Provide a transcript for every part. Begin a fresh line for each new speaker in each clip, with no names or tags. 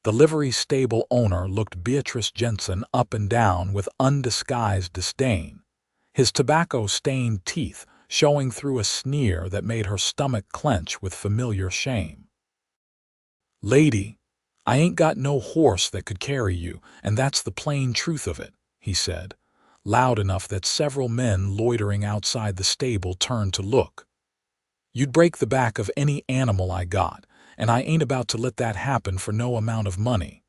The livery stable owner looked Beatrice Jensen up and down with undisguised disdain, his tobacco-stained teeth showing through a sneer that made her stomach clench with familiar shame. "Lady, I ain't got no horse that could carry you, and that's the plain truth of it," he said, loud enough that several men loitering outside the stable turned to look. "You'd break the back of any animal I got, and I ain't about to let that happen for no amount of money."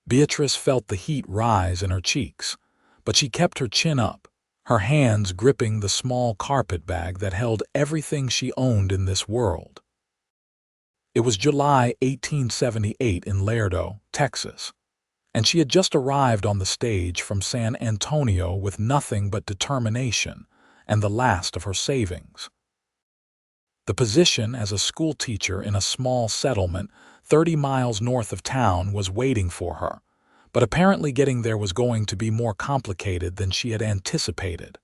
Beatrice felt the heat rise in her cheeks, but she kept her chin up, her hands gripping the small carpet bag that held everything she owned in this world. It was July 1878 in Laredo, Texas, and she had just arrived on the stage from San Antonio with nothing but determination and the last of her savings. The position as a schoolteacher in a small settlement 30 miles north of town was waiting for her, but apparently getting there was going to be more complicated than she had anticipated.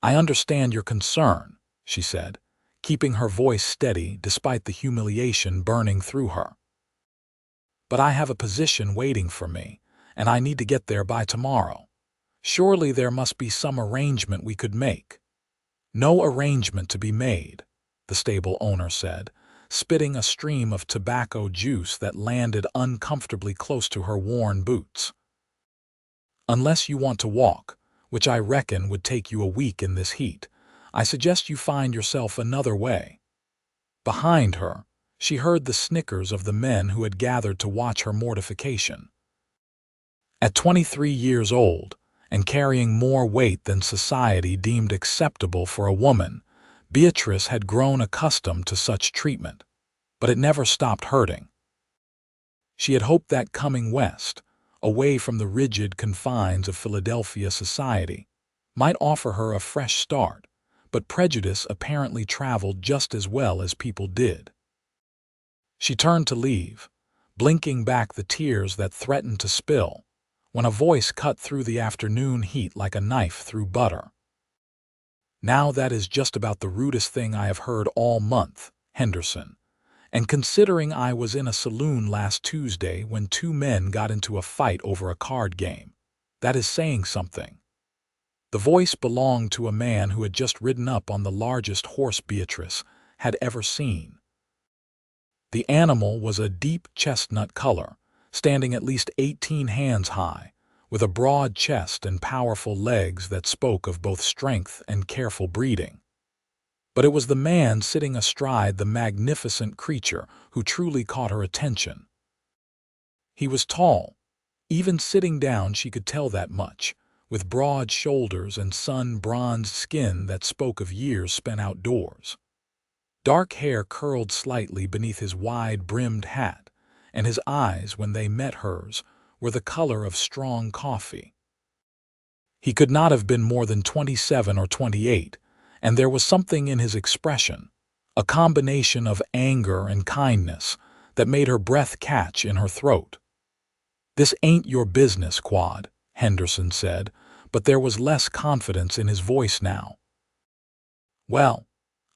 "I understand your concern," she said, keeping her voice steady despite the humiliation burning through her. "But I have a position waiting for me, and I need to get there by tomorrow. Surely there must be some arrangement we could make." "No arrangement to be made," the stable owner said, spitting a stream of tobacco juice that landed uncomfortably close to her worn boots. "Unless you want to walk, which I reckon would take you a week in this heat, I suggest you find yourself another way." Behind her, she heard the snickers of the men who had gathered to watch her mortification. At 23 years old, and carrying more weight than society deemed acceptable for a woman, Beatrice had grown accustomed to such treatment, but it never stopped hurting. She had hoped that coming west, away from the rigid confines of Philadelphia society, might offer her a fresh start, but prejudice apparently traveled just as well as people did. She turned to leave, blinking back the tears that threatened to spill, when a voice cut through the afternoon heat like a knife through butter. "Now that is just about the rudest thing I have heard all month, Henderson, and considering I was in a saloon last Tuesday when two men got into a fight over a card game, that is saying something." The voice belonged to a man who had just ridden up on the largest horse Beatrice had ever seen. The animal was a deep chestnut color, standing at least 18 hands high, with a broad chest and powerful legs that spoke of both strength and careful breeding. But it was the man sitting astride the magnificent creature who truly caught her attention. He was tall. Even sitting down she could tell that much, with broad shoulders and sun-bronzed skin that spoke of years spent outdoors. Dark hair curled slightly beneath his wide-brimmed hat, and his eyes, when they met hers, were the color of strong coffee. He could not have been more than 27 or 28, and there was something in his expression, a combination of anger and kindness, that made her breath catch in her throat. "This ain't your business, Quade," Henderson said, but there was less confidence in his voice now. "Well,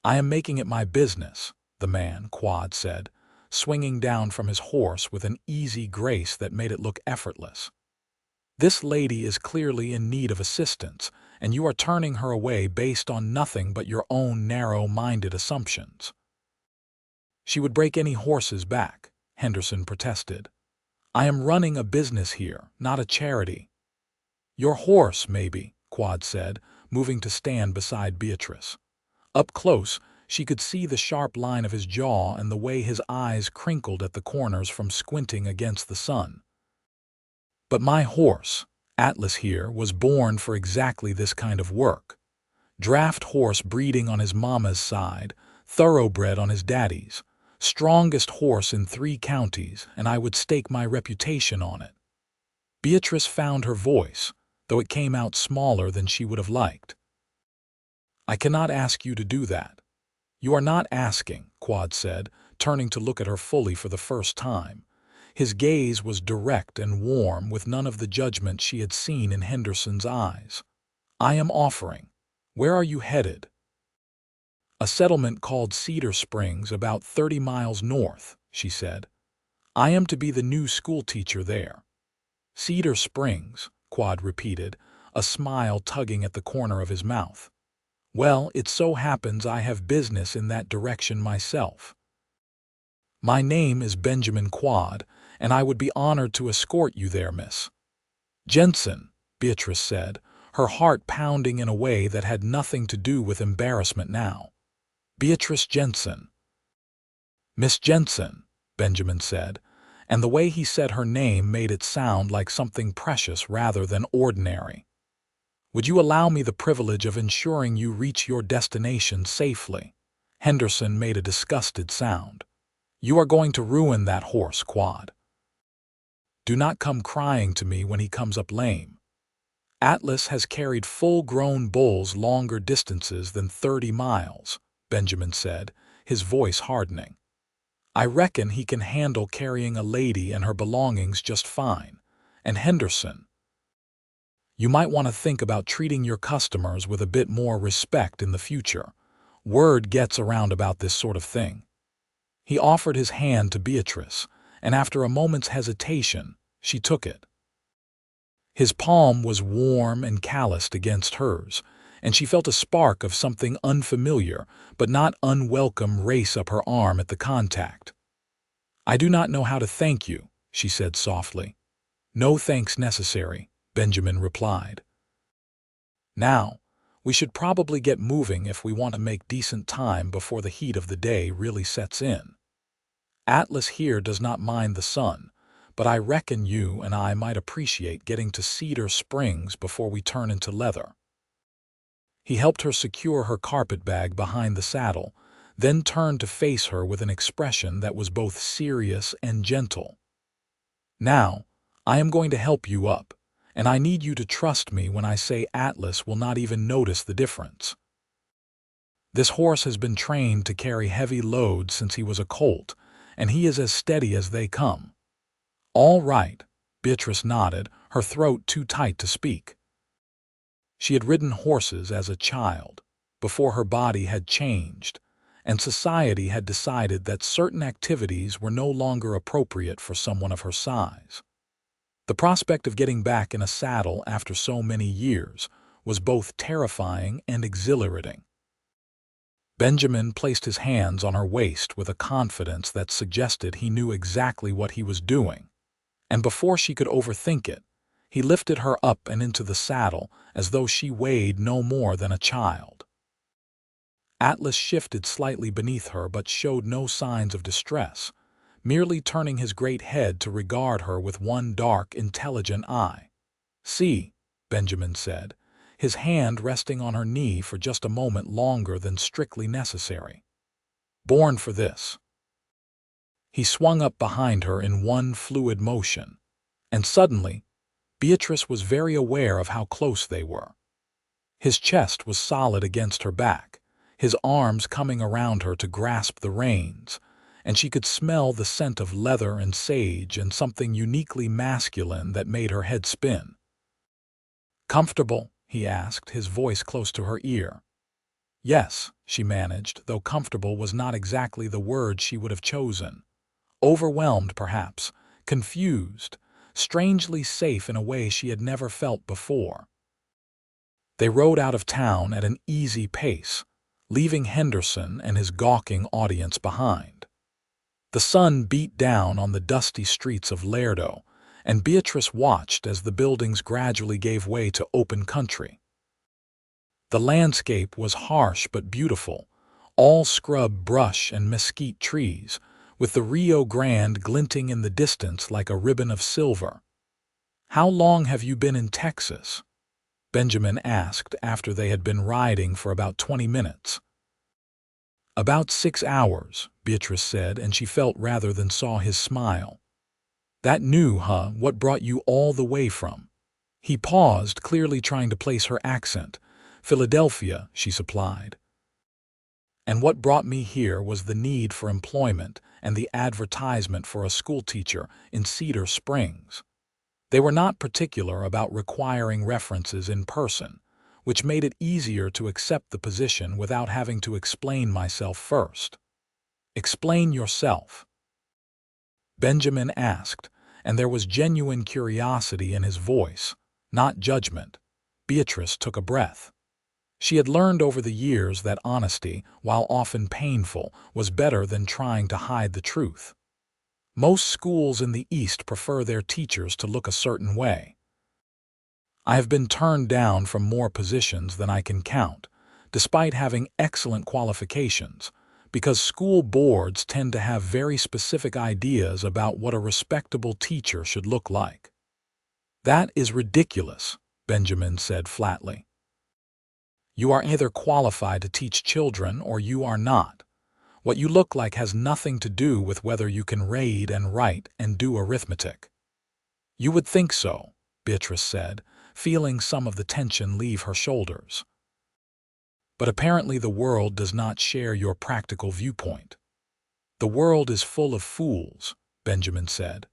I am making it my business," the man, Quade said, swinging down from his horse with an easy grace that made it look effortless. "This lady is clearly in need of assistance, and you are turning her away based on nothing but your own narrow-minded assumptions." "She would break any horse's back," Henderson protested. "I am running a business here, not a charity." "Your horse, maybe," Quade said, moving to stand beside Beatrice. Up close, she could see the sharp line of his jaw and the way his eyes crinkled at the corners from squinting against the sun. "But my horse, Atlas here, was born for exactly this kind of work. Draft horse breeding on his mama's side, thoroughbred on his daddy's, strongest horse in 3 counties, and I would stake my reputation on it." Beatrice found her voice, though it came out smaller than she would have liked. "I cannot ask you to do that." "You are not asking," Quade said, turning to look at her fully for the first time. His gaze was direct and warm, with none of the judgment she had seen in Henderson's eyes. "I am offering. Where are you headed?" "A settlement called Cedar Springs, about 30 miles north," she said. I am to be the new school teacher there. Cedar Springs, Quade repeated, a smile tugging at the corner of his mouth. Well, it so happens I have business in that direction myself. My name is Benjamin Quade, and I would be honored to escort you there, Miss Jensen, Beatrice said, her heart pounding in a way that had nothing to do with embarrassment now. Beatrice Jensen. Miss Jensen, Benjamin said, and the way he said her name made it sound like something precious rather than ordinary. Would you allow me the privilege of ensuring you reach your destination safely? Henderson made a disgusted sound. You are going to ruin that horse, Quade. Do not come crying to me when he comes up lame. Atlas has carried full-grown bulls longer distances than 30 miles, Benjamin said, his voice hardening. I reckon he can handle carrying a lady and her belongings just fine. And Henderson, you might want to think about treating your customers with a bit more respect in the future. Word gets around about this sort of thing. He offered his hand to Beatrice, and after a moment's hesitation, she took it. His palm was warm and calloused against hers, and she felt a spark of something unfamiliar but not unwelcome race up her arm at the contact. I do not know how to thank you, she said softly. No thanks necessary, Benjamin replied. Now, we should probably get moving if we want to make decent time before the heat of the day really sets in. Atlas here does not mind the sun, but I reckon you and I might appreciate getting to Cedar Springs before we turn into leather. He helped her secure her carpet bag behind the saddle, then turned to face her with an expression that was both serious and gentle. Now, I am going to help you up, and I need you to trust me when I say Atlas will not even notice the difference. This horse has been trained to carry heavy loads since he was a colt, and he is as steady as they come. All right, Beatrice nodded, her throat too tight to speak. She had ridden horses as a child, before her body had changed, and society had decided that certain activities were no longer appropriate for someone of her size. The prospect of getting back in a saddle after so many years was both terrifying and exhilarating. Benjamin placed his hands on her waist with a confidence that suggested he knew exactly what he was doing, and before she could overthink it, he lifted her up and into the saddle as though she weighed no more than a child. Atlas shifted slightly beneath her but showed no signs of distress, merely turning his great head to regard her with one dark, intelligent eye. See, Benjamin said, his hand resting on her knee for just a moment longer than strictly necessary. Born for this. He swung up behind her in one fluid motion, and suddenly, Beatrice was very aware of how close they were. His chest was solid against her back, his arms coming around her to grasp the reins, and she could smell the scent of leather and sage and something uniquely masculine that made her head spin. Comfortable? He asked, his voice close to her ear. Yes, she managed, though comfortable was not exactly the word she would have chosen. Overwhelmed, perhaps, confused, strangely safe in a way she had never felt before. They rode out of town at an easy pace, leaving Henderson and his gawking audience behind. The sun beat down on the dusty streets of Laredo, and Beatrice watched as the buildings gradually gave way to open country. The landscape was harsh but beautiful, all scrub brush and mesquite trees, with the Rio Grande glinting in the distance like a ribbon of silver. How long have you been in Texas? Benjamin asked after they had been riding for about 20 minutes. About 6 hours, Beatrice said, and she felt rather than saw his smile. That new, huh? What brought you all the way from? He paused, clearly trying to place her accent. Philadelphia, she supplied. And what brought me here was the need for employment and the advertisement for a schoolteacher in Cedar Springs. They were not particular about requiring references in person, which made it easier to accept the position without having to explain myself first. Explain yourself. Benjamin asked, and there was genuine curiosity in his voice, not judgment. Beatrice took a breath. She had learned over the years that honesty, while often painful, was better than trying to hide the truth. Most schools in the East prefer their teachers to look a certain way. I have been turned down from more positions than I can count, despite having excellent qualifications, because school boards tend to have very specific ideas about what a respectable teacher should look like. That is ridiculous, Benjamin said flatly. You are either qualified to teach children or you are not. What you look like has nothing to do with whether you can read and write and do arithmetic. You would think so, Beatrice said, feeling some of the tension leave her shoulders. But apparently the world does not share your practical viewpoint. The world is full of fools, Benjamin said.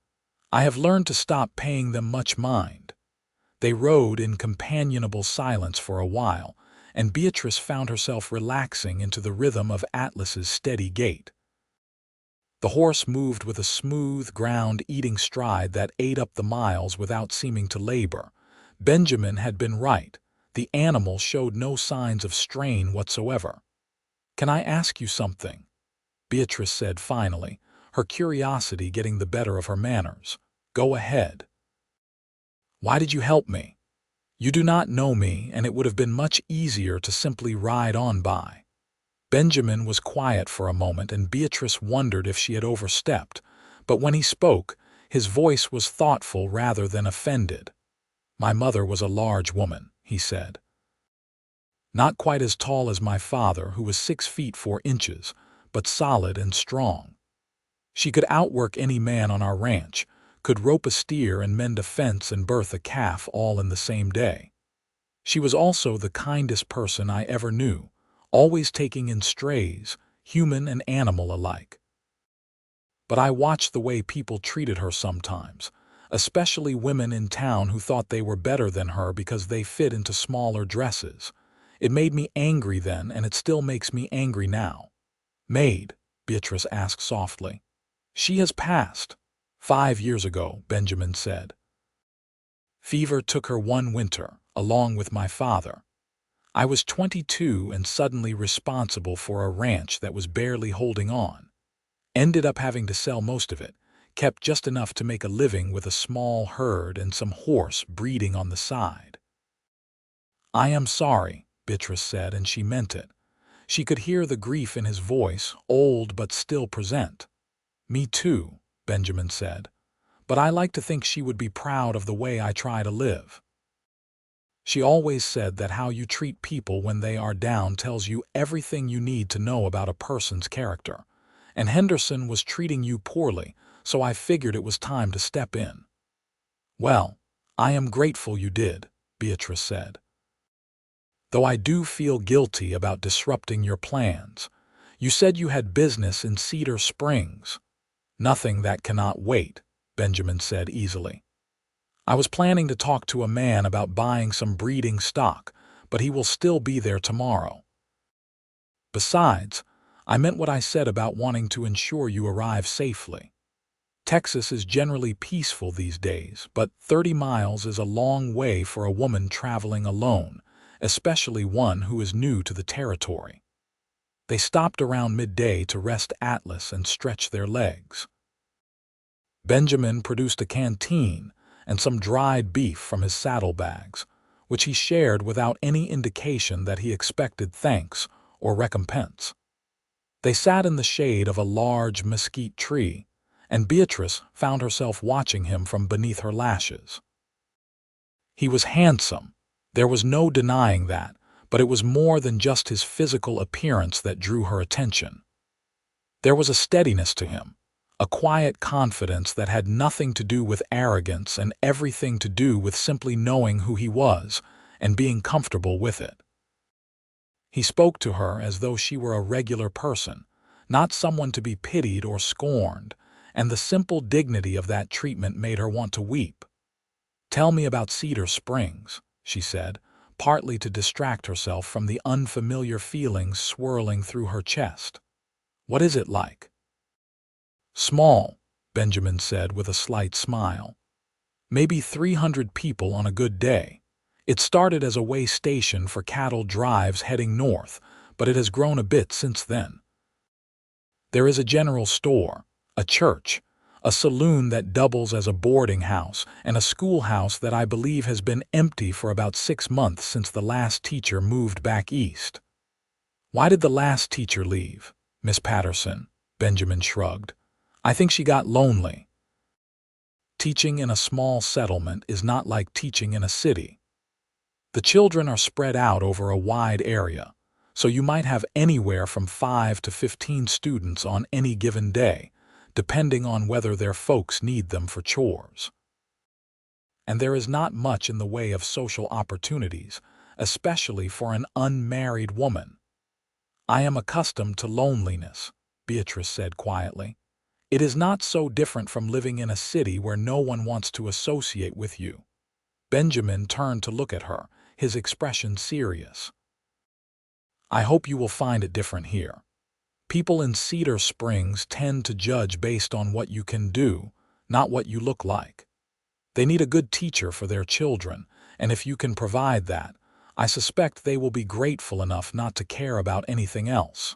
I have learned to stop paying them much mind. They rode in companionable silence for a while, and Beatrice found herself relaxing into the rhythm of Atlas's steady gait. The horse moved with a smooth, ground-eating stride that ate up the miles without seeming to labor. Benjamin had been right. The animal showed no signs of strain whatsoever. "Can I ask you something?" Beatrice said finally, her curiosity getting the better of her manners. "Go ahead." "Why did you help me? You do not know me, and it would have been much easier to simply ride on by." Benjamin was quiet for a moment, and Beatrice wondered if she had overstepped, but when he spoke, his voice was thoughtful rather than offended. "My mother was a large woman," he said. "Not quite as tall as my father, who was 6 feet 4 inches, but solid and strong. She could outwork any man on our ranch, could rope a steer and mend a fence and birth a calf all in the same day. She was also the kindest person I ever knew, always taking in strays, human and animal alike. But I watched the way people treated her sometimes, especially women in town who thought they were better than her because they fit into smaller dresses. It made me angry then, and it still makes me angry now." "Maid?" Beatrice asked softly. "She has passed 5 years ago," Benjamin said. "Fever took her one winter, along with my father. I was 22 and suddenly responsible for a ranch that was barely holding on. Ended up having to sell most of it, kept just enough to make a living with a small herd and some horse breeding on the side." "I am sorry," Beatrice said, and she meant it. She could hear the grief in his voice, old but still present. "Me too," Benjamin said. "But I like to think she would be proud of the way I try to live. She always said that how you treat people when they are down tells you everything you need to know about a person's character. And Henderson was treating you poorly, so I figured it was time to step in." "Well, I am grateful you did," Beatrice said. "Though I do feel guilty about disrupting your plans. You said you had business in Cedar Springs." "Nothing that cannot wait," Benjamin said easily. "I was planning to talk to a man about buying some breeding stock, but he will still be there tomorrow. Besides, I meant what I said about wanting to ensure you arrive safely. Texas is generally peaceful these days, but 30 miles is a long way for a woman traveling alone, especially one who is new to the territory." They stopped around midday to rest Atlas and stretch their legs. Benjamin produced a canteen and some dried beef from his saddlebags, which he shared without any indication that he expected thanks or recompense. They sat in the shade of a large mesquite tree, and Beatrice found herself watching him from beneath her lashes. He was handsome. There was no denying that, but it was more than just his physical appearance that drew her attention. There was a steadiness to him, a quiet confidence that had nothing to do with arrogance and everything to do with simply knowing who he was and being comfortable with it. He spoke to her as though she were a regular person, not someone to be pitied or scorned, and the simple dignity of that treatment made her want to weep. "Tell me about Cedar Springs," she said, partly to distract herself from the unfamiliar feelings swirling through her chest. "What is it like?" "Small," Benjamin said with a slight smile. "Maybe 300 people on a good day. It started as a way station for cattle drives heading north, but it has grown a bit since then. There is a general store, a church, a saloon that doubles as a boarding house, and a schoolhouse that I believe has been empty for about 6 months since the last teacher moved back east." "Why did the last teacher leave, Miss Patterson?" Benjamin shrugged. "I think she got lonely. Teaching in a small settlement is not like teaching in a city. The children are spread out over a wide area, so you might have anywhere from 5 to 15 students on any given day, depending on whether their folks need them for chores. And there is not much in the way of social opportunities, especially for an unmarried woman." "I am accustomed to loneliness," Beatrice said quietly. "It is not so different from living in a city where no one wants to associate with you." Benjamin turned to look at her, his expression serious. "I hope you will find it different here. People in Cedar Springs tend to judge based on what you can do, not what you look like. They need a good teacher for their children, and if you can provide that, I suspect they will be grateful enough not to care about anything else."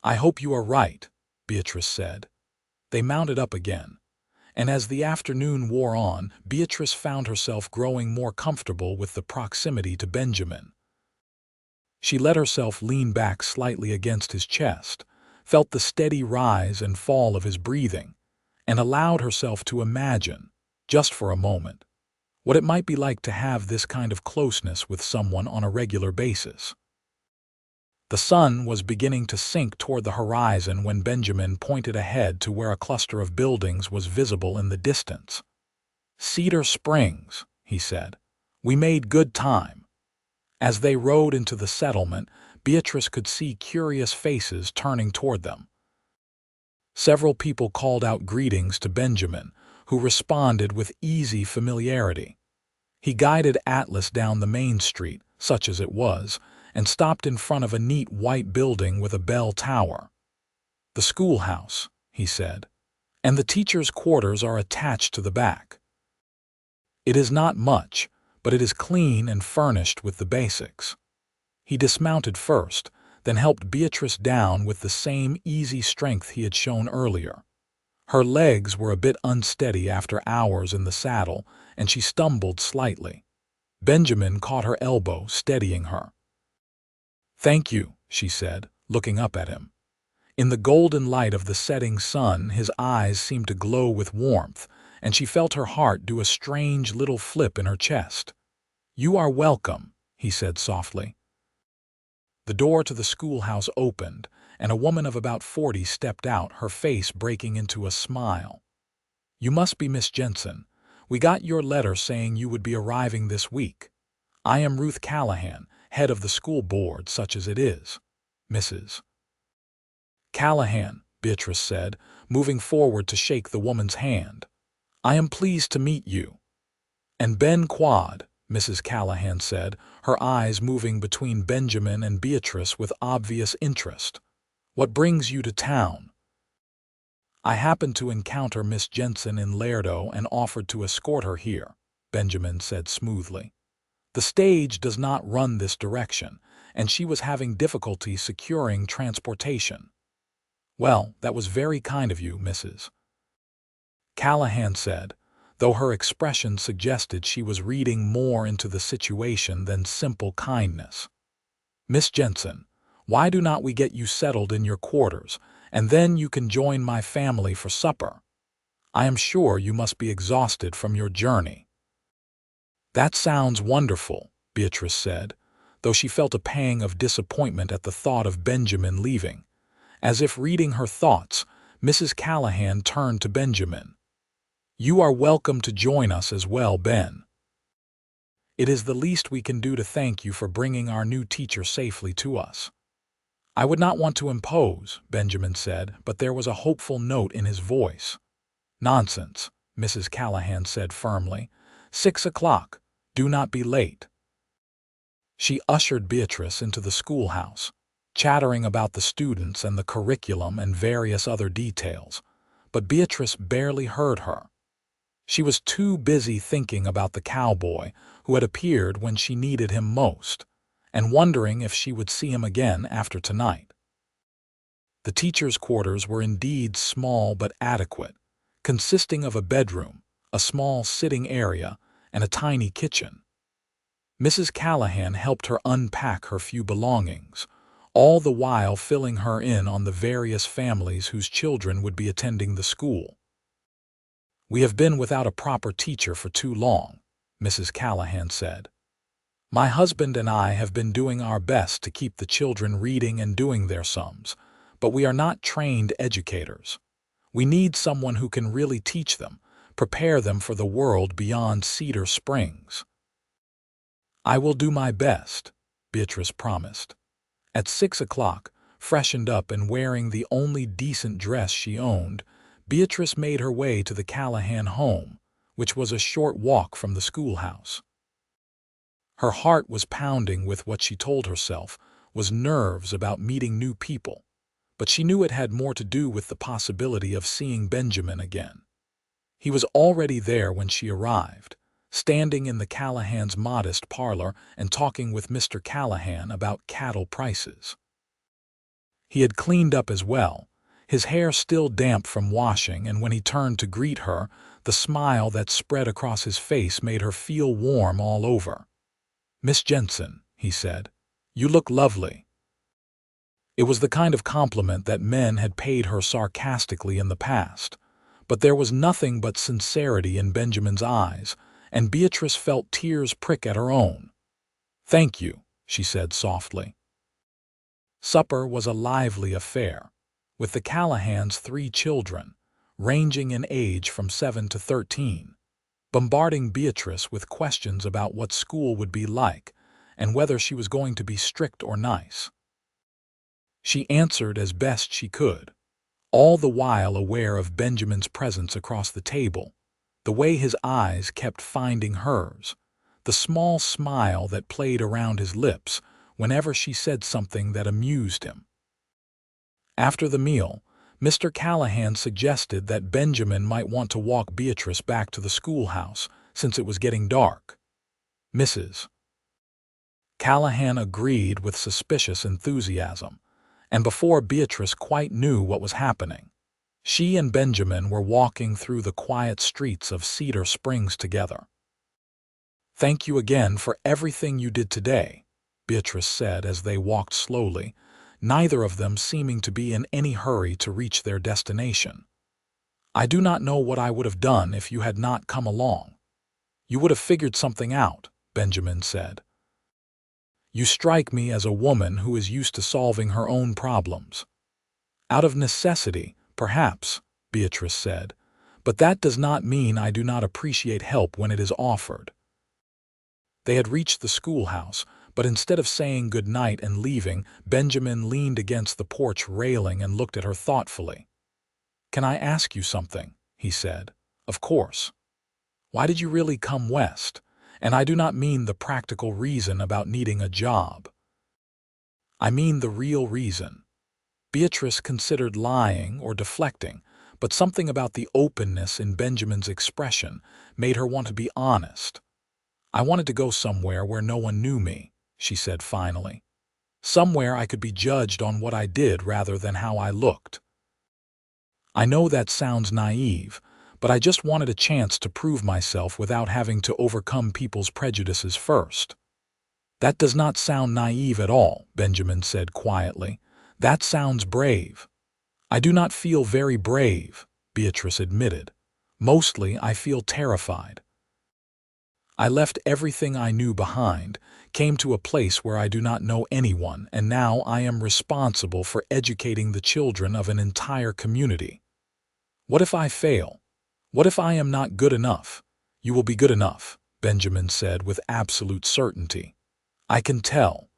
"I hope you are right," Beatrice said. They mounted up again, and as the afternoon wore on, Beatrice found herself growing more comfortable with the proximity to Benjamin. She let herself lean back slightly against his chest, felt the steady rise and fall of his breathing, and allowed herself to imagine, just for a moment, what it might be like to have this kind of closeness with someone on a regular basis. The sun was beginning to sink toward the horizon when Benjamin pointed ahead to where a cluster of buildings was visible in the distance. "Cedar Springs," he said. "We made good time." As they rode into the settlement, Beatrice could see curious faces turning toward them. Several people called out greetings to Benjamin, who responded with easy familiarity. He guided Atlas down the main street, such as it was, and stopped in front of a neat white building with a bell tower. "The schoolhouse," he said, "and the teachers' quarters are attached to the back. It is not much, but it is clean and furnished with the basics." He dismounted first, then helped Beatrice down with the same easy strength he had shown earlier. Her legs were a bit unsteady after hours in the saddle, and she stumbled slightly. Benjamin caught her elbow, steadying her. "Thank you," she said, looking up at him. In the golden light of the setting sun, his eyes seemed to glow with warmth, and she felt her heart do a strange little flip in her chest. "You are welcome," he said softly. The door to the schoolhouse opened, and a woman of about 40 stepped out, her face breaking into a smile. "You must be Miss Jensen. We got your letter saying you would be arriving this week. I am Ruth Callahan, head of the school board, such as it is, Mrs. Callahan," Beatrice said, moving forward to shake the woman's hand. "I am pleased to meet you." "And Ben Quade," Mrs. Callahan said, her eyes moving between Benjamin and Beatrice with obvious interest. "What brings you to town?" "I happened to encounter Miss Jensen in Laredo and offered to escort her here," Benjamin said smoothly. "The stage does not run this direction, and she was having difficulty securing transportation." "Well, that was very kind of you, Mrs. Callahan said, though her expression suggested she was reading more into the situation than simple kindness. "Miss Jensen, why do not we get you settled in your quarters, and then you can join my family for supper? I am sure you must be exhausted from your journey." "That sounds wonderful," Beatrice said, though she felt a pang of disappointment at the thought of Benjamin leaving. As if reading her thoughts, Mrs. Callahan turned to Benjamin. "You are welcome to join us as well, Ben. It is the least we can do to thank you for bringing our new teacher safely to us." "I would not want to impose," Benjamin said, but there was a hopeful note in his voice. "Nonsense," Mrs. Callahan said firmly. 6 o'clock. Do not be late." She ushered Beatrice into the schoolhouse, chattering about the students and the curriculum and various other details, but Beatrice barely heard her. She was too busy thinking about the cowboy who had appeared when she needed him most, and wondering if she would see him again after tonight. The teacher's quarters were indeed small but adequate, consisting of a bedroom, a small sitting area, and a tiny kitchen. Mrs. Callahan helped her unpack her few belongings, all the while filling her in on the various families whose children would be attending the school. "We have been without a proper teacher for too long," Mrs. Callahan said. "My husband and I have been doing our best to keep the children reading and doing their sums, but we are not trained educators. We need someone who can really teach them, prepare them for the world beyond Cedar Springs." "I will do my best," Beatrice promised. At 6 o'clock, freshened up and wearing the only decent dress she owned, Beatrice made her way to the Callahan home, which was a short walk from the schoolhouse. Her heart was pounding with what she told herself was nerves about meeting new people, but she knew it had more to do with the possibility of seeing Benjamin again. He was already there when she arrived, standing in the Callahan's modest parlor and talking with Mr. Callahan about cattle prices. He had cleaned up as well, his hair still damp from washing, and when he turned to greet her, the smile that spread across his face made her feel warm all over. "Miss Jensen," he said, "you look lovely." It was the kind of compliment that men had paid her sarcastically in the past, but there was nothing but sincerity in Benjamin's eyes, and Beatrice felt tears prick at her own. "Thank you," she said softly. Supper was a lively affair, with the Callahans' 3 children, ranging in age from 7 to 13, bombarding Beatrice with questions about what school would be like and whether she was going to be strict or nice. She answered as best she could, all the while aware of Benjamin's presence across the table, the way his eyes kept finding hers, the small smile that played around his lips whenever she said something that amused him. After the meal, Mr. Callahan suggested that Benjamin might want to walk Beatrice back to the schoolhouse since it was getting dark. Mrs. Callahan agreed with suspicious enthusiasm, and before Beatrice quite knew what was happening, she and Benjamin were walking through the quiet streets of Cedar Springs together. "Thank you again for everything you did today," Beatrice said as they walked slowly, neither of them seeming to be in any hurry to reach their destination. "I do not know what I would have done if you had not come along." "You would have figured something out," Benjamin said. "You strike me as a woman who is used to solving her own problems." "Out of necessity, perhaps," Beatrice said, "but that does not mean I do not appreciate help when it is offered." They had reached the schoolhouse, but instead of saying good night and leaving, Benjamin leaned against the porch railing and looked at her thoughtfully. "Can I ask you something?" he said. "Of course. Why did you really come west? And I do not mean the practical reason about needing a job. I mean the real reason." Beatrice considered lying or deflecting, but something about the openness in Benjamin's expression made her want to be honest. "I wanted to go somewhere where no one knew me," she said finally. "Somewhere I could be judged on what I did rather than how I looked. I know that sounds naive, but I just wanted a chance to prove myself without having to overcome people's prejudices first." "That does not sound naive at all," Benjamin said quietly. "That sounds brave." "I do not feel very brave," Beatrice admitted. "Mostly I feel terrified. I left everything I knew behind, came to a place where I do not know anyone, and now I am responsible for educating the children of an entire community. What if I fail? What if I am not good enough?" "You will be good enough," Benjamin said with absolute certainty. "I can tell."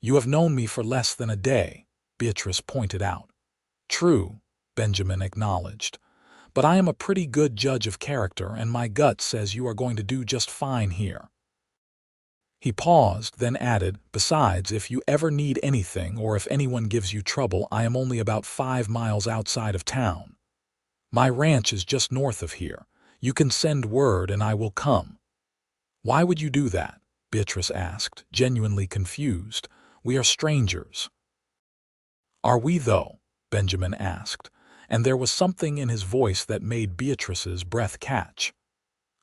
"You have known me for less than a day," Beatrice pointed out. "True," Benjamin acknowledged. "But I am a pretty good judge of character, and my gut says you are going to do just fine here." He paused, then added, "Besides, if you ever need anything or if anyone gives you trouble, I am only about 5 miles outside of town." My ranch is just north of here. You can send word and I will come." "Why would you do that?" Beatrice asked, genuinely confused. "We are strangers." "Are we, though?" Benjamin asked, and there was something in his voice that made Beatrice's breath catch.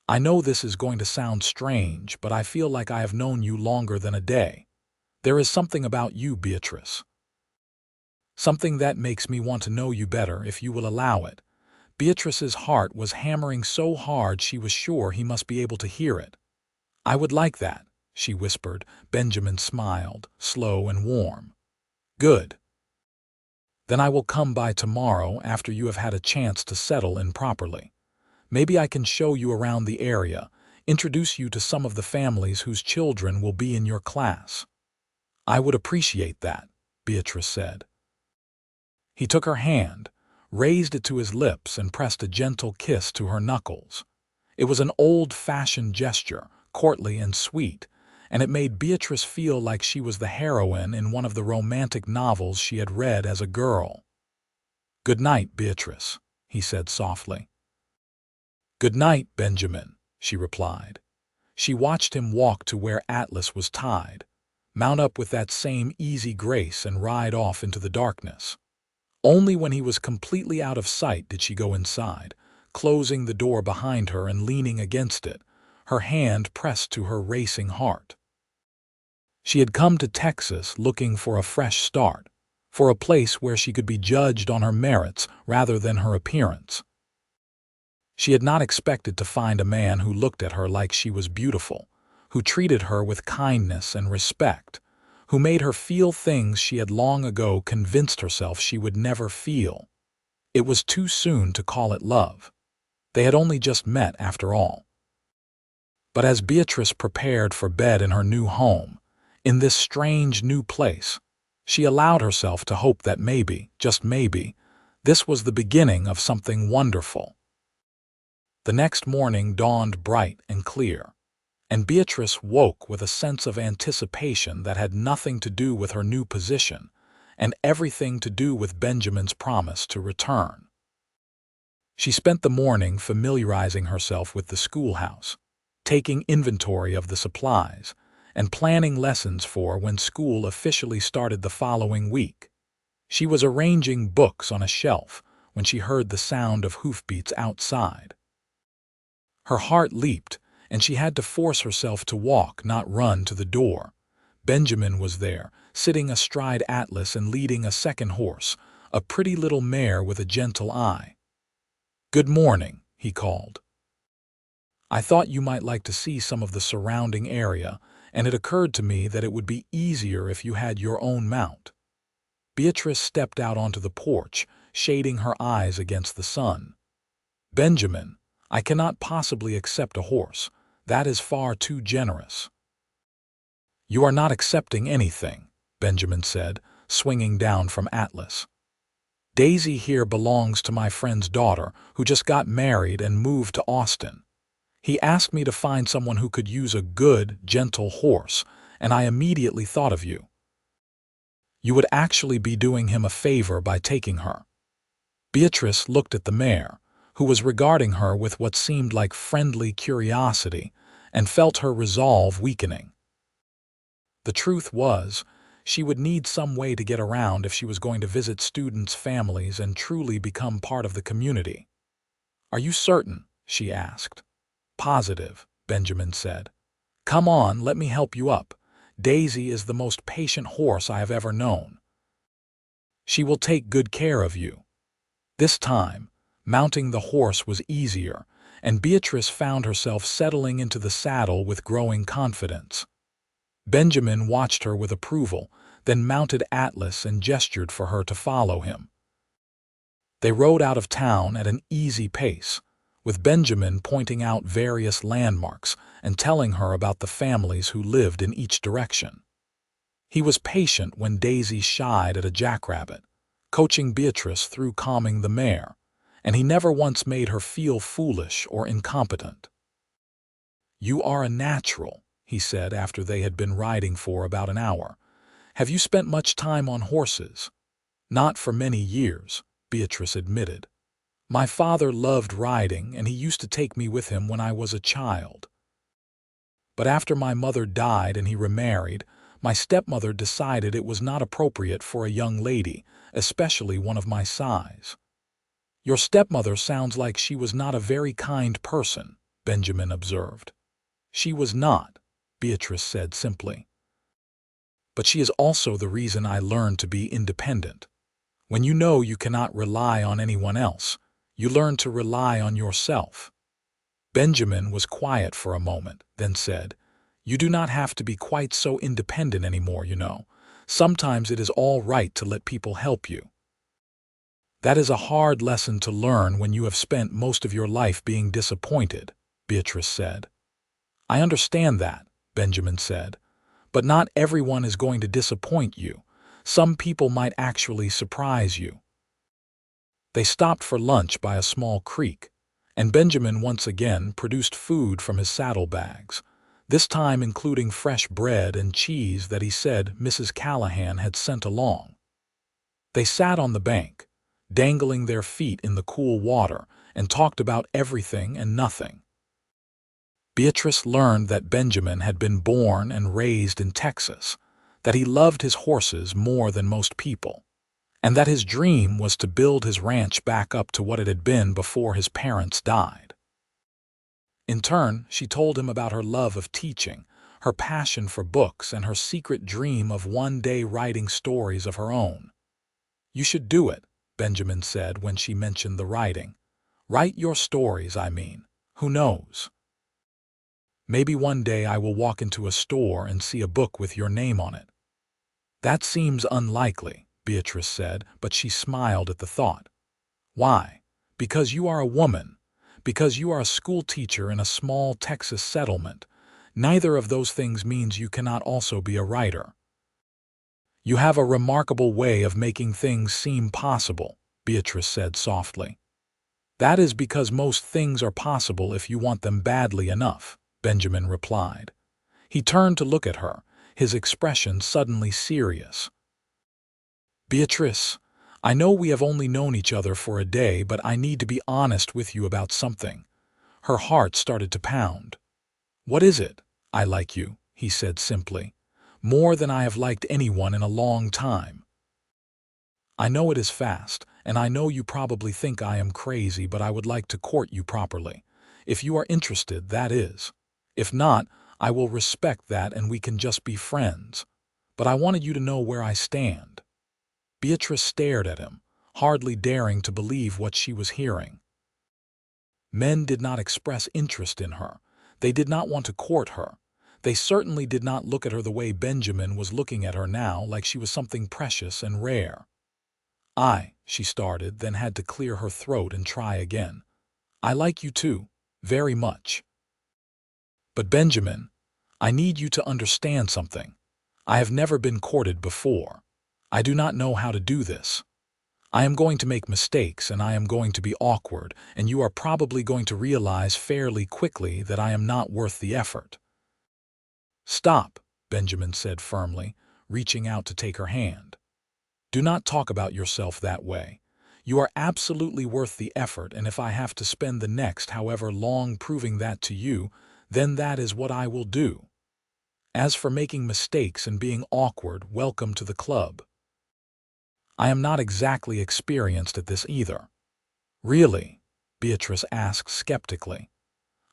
"I know this is going to sound strange, but I feel like I have known you longer than a day. There is something about you, Beatrice. Something that makes me want to know you better if you will allow it." Beatrice's heart was hammering so hard she was sure he must be able to hear it. "I would like that," she whispered. Benjamin smiled, slow and warm. "Good. Then I will come by tomorrow after you have had a chance to settle in properly. Maybe I can show you around the area, introduce you to some of the families whose children will be in your class." "I would appreciate that," Beatrice said. He took her hand, raised it to his lips and pressed a gentle kiss to her knuckles. It was an old-fashioned gesture, courtly and sweet, and it made Beatrice feel like she was the heroine in one of the romantic novels she had read as a girl. "Good night, Beatrice," he said softly. "Good night, Benjamin," she replied. She watched him walk to where Atlas was tied, mount up with that same easy grace and ride off into the darkness. Only when he was completely out of sight did she go inside, closing the door behind her and leaning against it, her hand pressed to her racing heart. She had come to Texas looking for a fresh start, for a place where she could be judged on her merits rather than her appearance. She had not expected to find a man who looked at her like she was beautiful, who treated her with kindness and respect, who made her feel things she had long ago convinced herself she would never feel. It was too soon to call it love. They had only just met after all. But as Beatrice prepared for bed in her new home, in this strange new place, she allowed herself to hope that maybe, just maybe, this was the beginning of something wonderful. The next morning dawned bright and clear, and Beatrice woke with a sense of anticipation that had nothing to do with her new position and everything to do with Benjamin's promise to return. She spent the morning familiarizing herself with the schoolhouse, taking inventory of the supplies, and planning lessons for when school officially started the following week. She was arranging books on a shelf when she heard the sound of hoofbeats outside. Her heart leaped, and she had to force herself to walk, not run, to the door. Benjamin was there, sitting astride Atlas and leading a second horse, a pretty little mare with a gentle eye. "Good morning," he called. "I thought you might like to see some of the surrounding area, and it occurred to me that it would be easier if you had your own mount." Beatrice stepped out onto the porch, shading her eyes against the sun. "Benjamin, I cannot possibly accept a horse. That is far too generous." "You are not accepting anything," Benjamin said, swinging down from Atlas. "Daisy here belongs to my friend's daughter, who just got married and moved to Austin. He asked me to find someone who could use a good, gentle horse, and I immediately thought of you. You would actually be doing him a favor by taking her." Beatrice looked at the mare, who was regarding her with what seemed like friendly curiosity, and felt her resolve weakening. The truth was, she would need some way to get around if she was going to visit students' families and truly become part of the community. "Are you certain?" she asked. "Positive," Benjamin said. "Come on, let me help you up. Daisy is the most patient horse I have ever known. She will take good care of you." This time, mounting the horse was easier, and Beatrice found herself settling into the saddle with growing confidence. Benjamin watched her with approval, then mounted Atlas and gestured for her to follow him. They rode out of town at an easy pace, with Benjamin pointing out various landmarks and telling her about the families who lived in each direction. He was patient when Daisy shied at a jackrabbit, coaching Beatrice through calming the mare, and he never once made her feel foolish or incompetent. "You are a natural," he said after they had been riding for about an hour. "Have you spent much time on horses?" "Not for many years," Beatrice admitted. My father loved riding, and he used to take me with him when I was a child. But after my mother died and he remarried, my stepmother decided it was not appropriate for a young lady, especially one of my size. Your stepmother sounds like she was not a very kind person, Benjamin observed. She was not, Beatrice said simply. But she is also the reason I learned to be independent. When you know you cannot rely on anyone else, you learn to rely on yourself. Benjamin was quiet for a moment, then said, "You do not have to be quite so independent anymore, you know. Sometimes it is all right to let people help you." "That is a hard lesson to learn when you have spent most of your life being disappointed," Beatrice said. "I understand that," Benjamin said, "but not everyone is going to disappoint you. Some people might actually surprise you." They stopped for lunch by a small creek, and Benjamin once again produced food from his saddlebags, this time including fresh bread and cheese that he said Mrs. Callahan had sent along. They sat on the bank, dangling their feet in the cool water, and talked about everything and nothing. Beatrice learned that Benjamin had been born and raised in Texas, that he loved his horses more than most people, and that his dream was to build his ranch back up to what it had been before his parents died. In turn, she told him about her love of teaching, her passion for books, and her secret dream of one day writing stories of her own. "You should do it," Benjamin said when she mentioned the writing. "Write your stories, I mean. Who knows? Maybe one day I will walk into a store and see a book with your name on it." "That seems unlikely," Beatrice said, but she smiled at the thought. "Why? Because you are a woman. Because you are a school teacher in a small Texas settlement. Neither of those things means you cannot also be a writer." "You have a remarkable way of making things seem possible," Beatrice said softly. "That is because most things are possible if you want them badly enough," Benjamin replied. He turned to look at her, his expression suddenly serious. "Beatrice, I know we have only known each other for a day, but I need to be honest with you about something." Her heart started to pound. "What is it?" "I like you," he said simply, "more than I have liked anyone in a long time. I know it is fast, and I know you probably think I am crazy, but I would like to court you properly. If you are interested, that is. If not, I will respect that and we can just be friends. But I wanted you to know where I stand." Beatrice stared at him, hardly daring to believe what she was hearing. Men did not express interest in her. They did not want to court her. They certainly did not look at her the way Benjamin was looking at her now, like she was something precious and rare. She started, then had to clear her throat and try again. "I like you too, very much. But Benjamin, I need you to understand something. I have never been courted before. I do not know how to do this. I am going to make mistakes, and I am going to be awkward, and you are probably going to realize fairly quickly that I am not worth the effort." "Stop," Benjamin said firmly, reaching out to take her hand. "Do not talk about yourself that way. You are absolutely worth the effort, and if I have to spend the next however long proving that to you, then that is what I will do. As for making mistakes and being awkward, welcome to the club. I am not exactly experienced at this either." "Really?" Beatrice asked skeptically.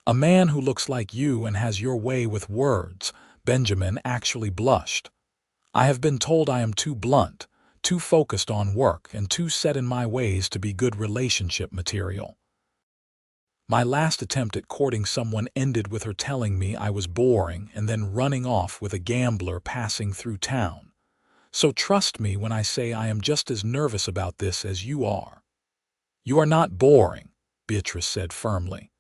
"A man who looks like you and has your way with words," Benjamin actually blushed. "I have been told I am too blunt, too focused on work, and too set in my ways to be good relationship material. My last attempt at courting someone ended with her telling me I was boring and then running off with a gambler passing through town. So trust me when I say I am just as nervous about this as you are." "You are not boring," Beatrice said firmly.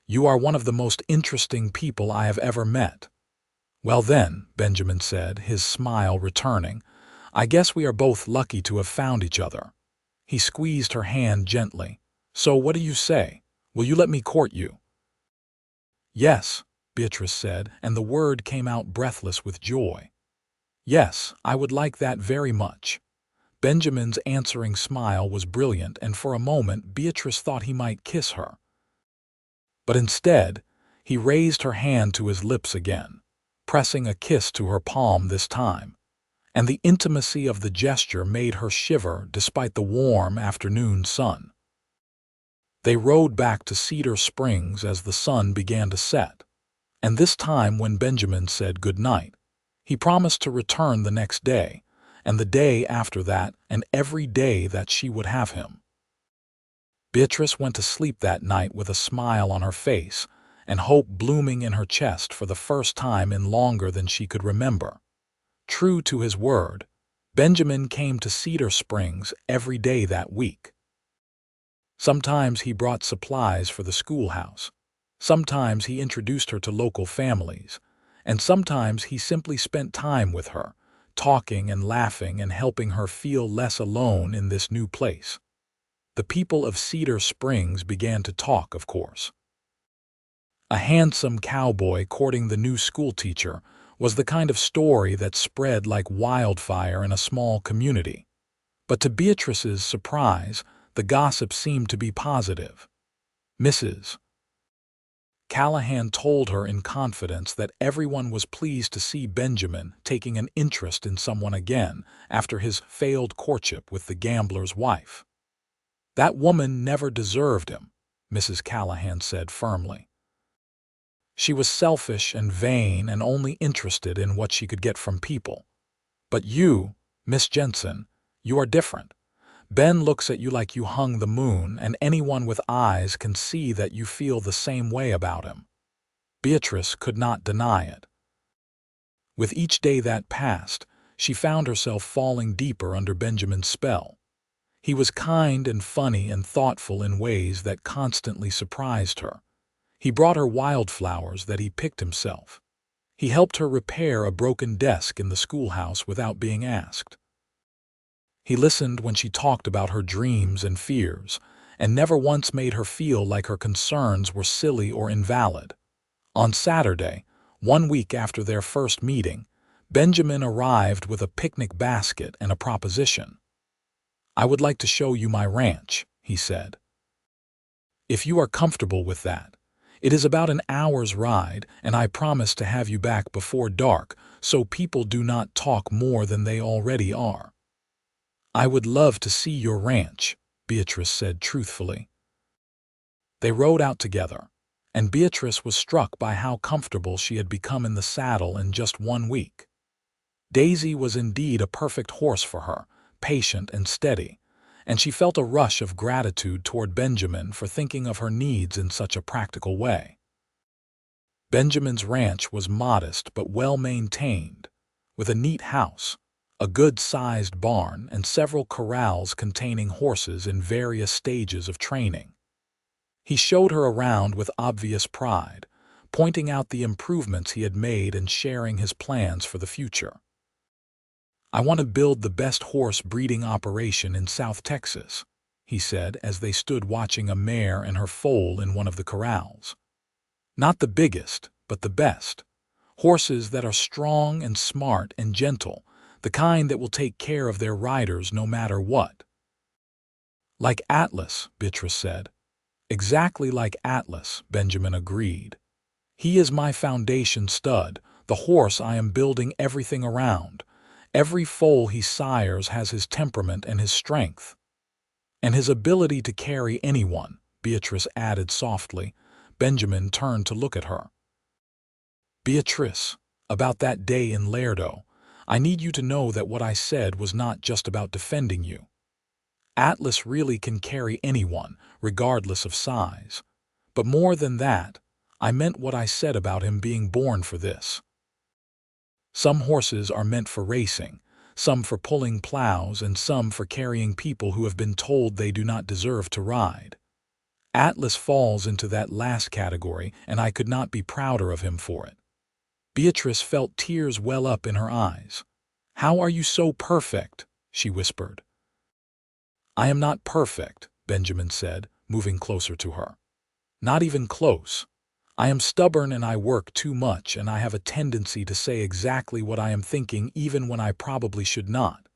"You are one of the most interesting people I have ever met." "Well then," Benjamin said, his smile returning, "I guess we are both lucky to have found each other." He squeezed her hand gently. "So what do you say? Will you let me court you?" "Yes," Beatrice said, and the word came out breathless with joy. "Yes, I would like that very much." Benjamin's answering smile was brilliant, and for a moment Beatrice thought he might kiss her. But instead, he raised her hand to his lips again, pressing a kiss to her palm this time, and the intimacy of the gesture made her shiver despite the warm afternoon sun. They rode back to Cedar Springs as the sun began to set, and this time when Benjamin said good night, he promised to return the next day, and the day after that, and every day that she would have him. Beatrice went to sleep that night with a smile on her face and hope blooming in her chest for the first time in longer than she could remember. True to his word, Benjamin came to Cedar Springs every day that week. Sometimes he brought supplies for the schoolhouse. Sometimes he introduced her to local families, and sometimes he simply spent time with her, talking and laughing and helping her feel less alone in this new place. The people of Cedar Springs began to talk, of course. A handsome cowboy courting the new schoolteacher was the kind of story that spread like wildfire in a small community. But to Beatrice's surprise, the gossip seemed to be positive. Mrs. Callahan told her in confidence that everyone was pleased to see Benjamin taking an interest in someone again after his failed courtship with the gambler's wife. That woman never deserved him, Mrs. Callahan said firmly. She was selfish and vain and only interested in what she could get from people. But you, Miss Jensen, you are different. Ben looks at you like you hung the moon, and anyone with eyes can see that you feel the same way about him. Beatrice could not deny it. With each day that passed, she found herself falling deeper under Benjamin's spell. He was kind and funny and thoughtful in ways that constantly surprised her. He brought her wildflowers that he picked himself. He helped her repair a broken desk in the schoolhouse without being asked. He listened when she talked about her dreams and fears, and never once made her feel like her concerns were silly or invalid. On Saturday, 1 week after their first meeting, Benjamin arrived with a picnic basket and a proposition. "I would like to show you my ranch," he said. "If you are comfortable with that. It is about an hour's ride, and I promise to have you back before dark so people do not talk more than they already are." "I would love to see your ranch," Beatrice said truthfully. They rode out together, and Beatrice was struck by how comfortable she had become in the saddle in just 1 week. Daisy was indeed a perfect horse for her, patient and steady, and she felt a rush of gratitude toward Benjamin for thinking of her needs in such a practical way. Benjamin's ranch was modest but well-maintained, with a neat house, a good-sized barn, and several corrals containing horses in various stages of training. He showed her around with obvious pride, pointing out the improvements he had made and sharing his plans for the future. "I want to build the best horse breeding operation in South Texas," he said as they stood watching a mare and her foal in one of the corrals. "Not the biggest, but the best. Horses that are strong and smart and gentle, the kind that will take care of their riders no matter what." "Like Atlas," Beatrice said. "Exactly like Atlas," Benjamin agreed. "He is my foundation stud, the horse I am building everything around. Every foal he sires has his temperament and his strength." "And his ability to carry anyone," Beatrice added softly. Benjamin turned to look at her. "Beatrice, about that day in Lerdo, I need you to know that what I said was not just about defending you. Atlas really can carry anyone, regardless of size. But more than that, I meant what I said about him being born for this. Some horses are meant for racing, some for pulling plows, and some for carrying people who have been told they do not deserve to ride. Atlas falls into that last category, and I could not be prouder of him for it." Beatrice felt tears well up in her eyes. "How are you so perfect?" she whispered. "I am not perfect," Benjamin said, moving closer to her. "Not even close. I am stubborn and I work too much, and I have a tendency to say exactly what I am thinking even when I probably should not.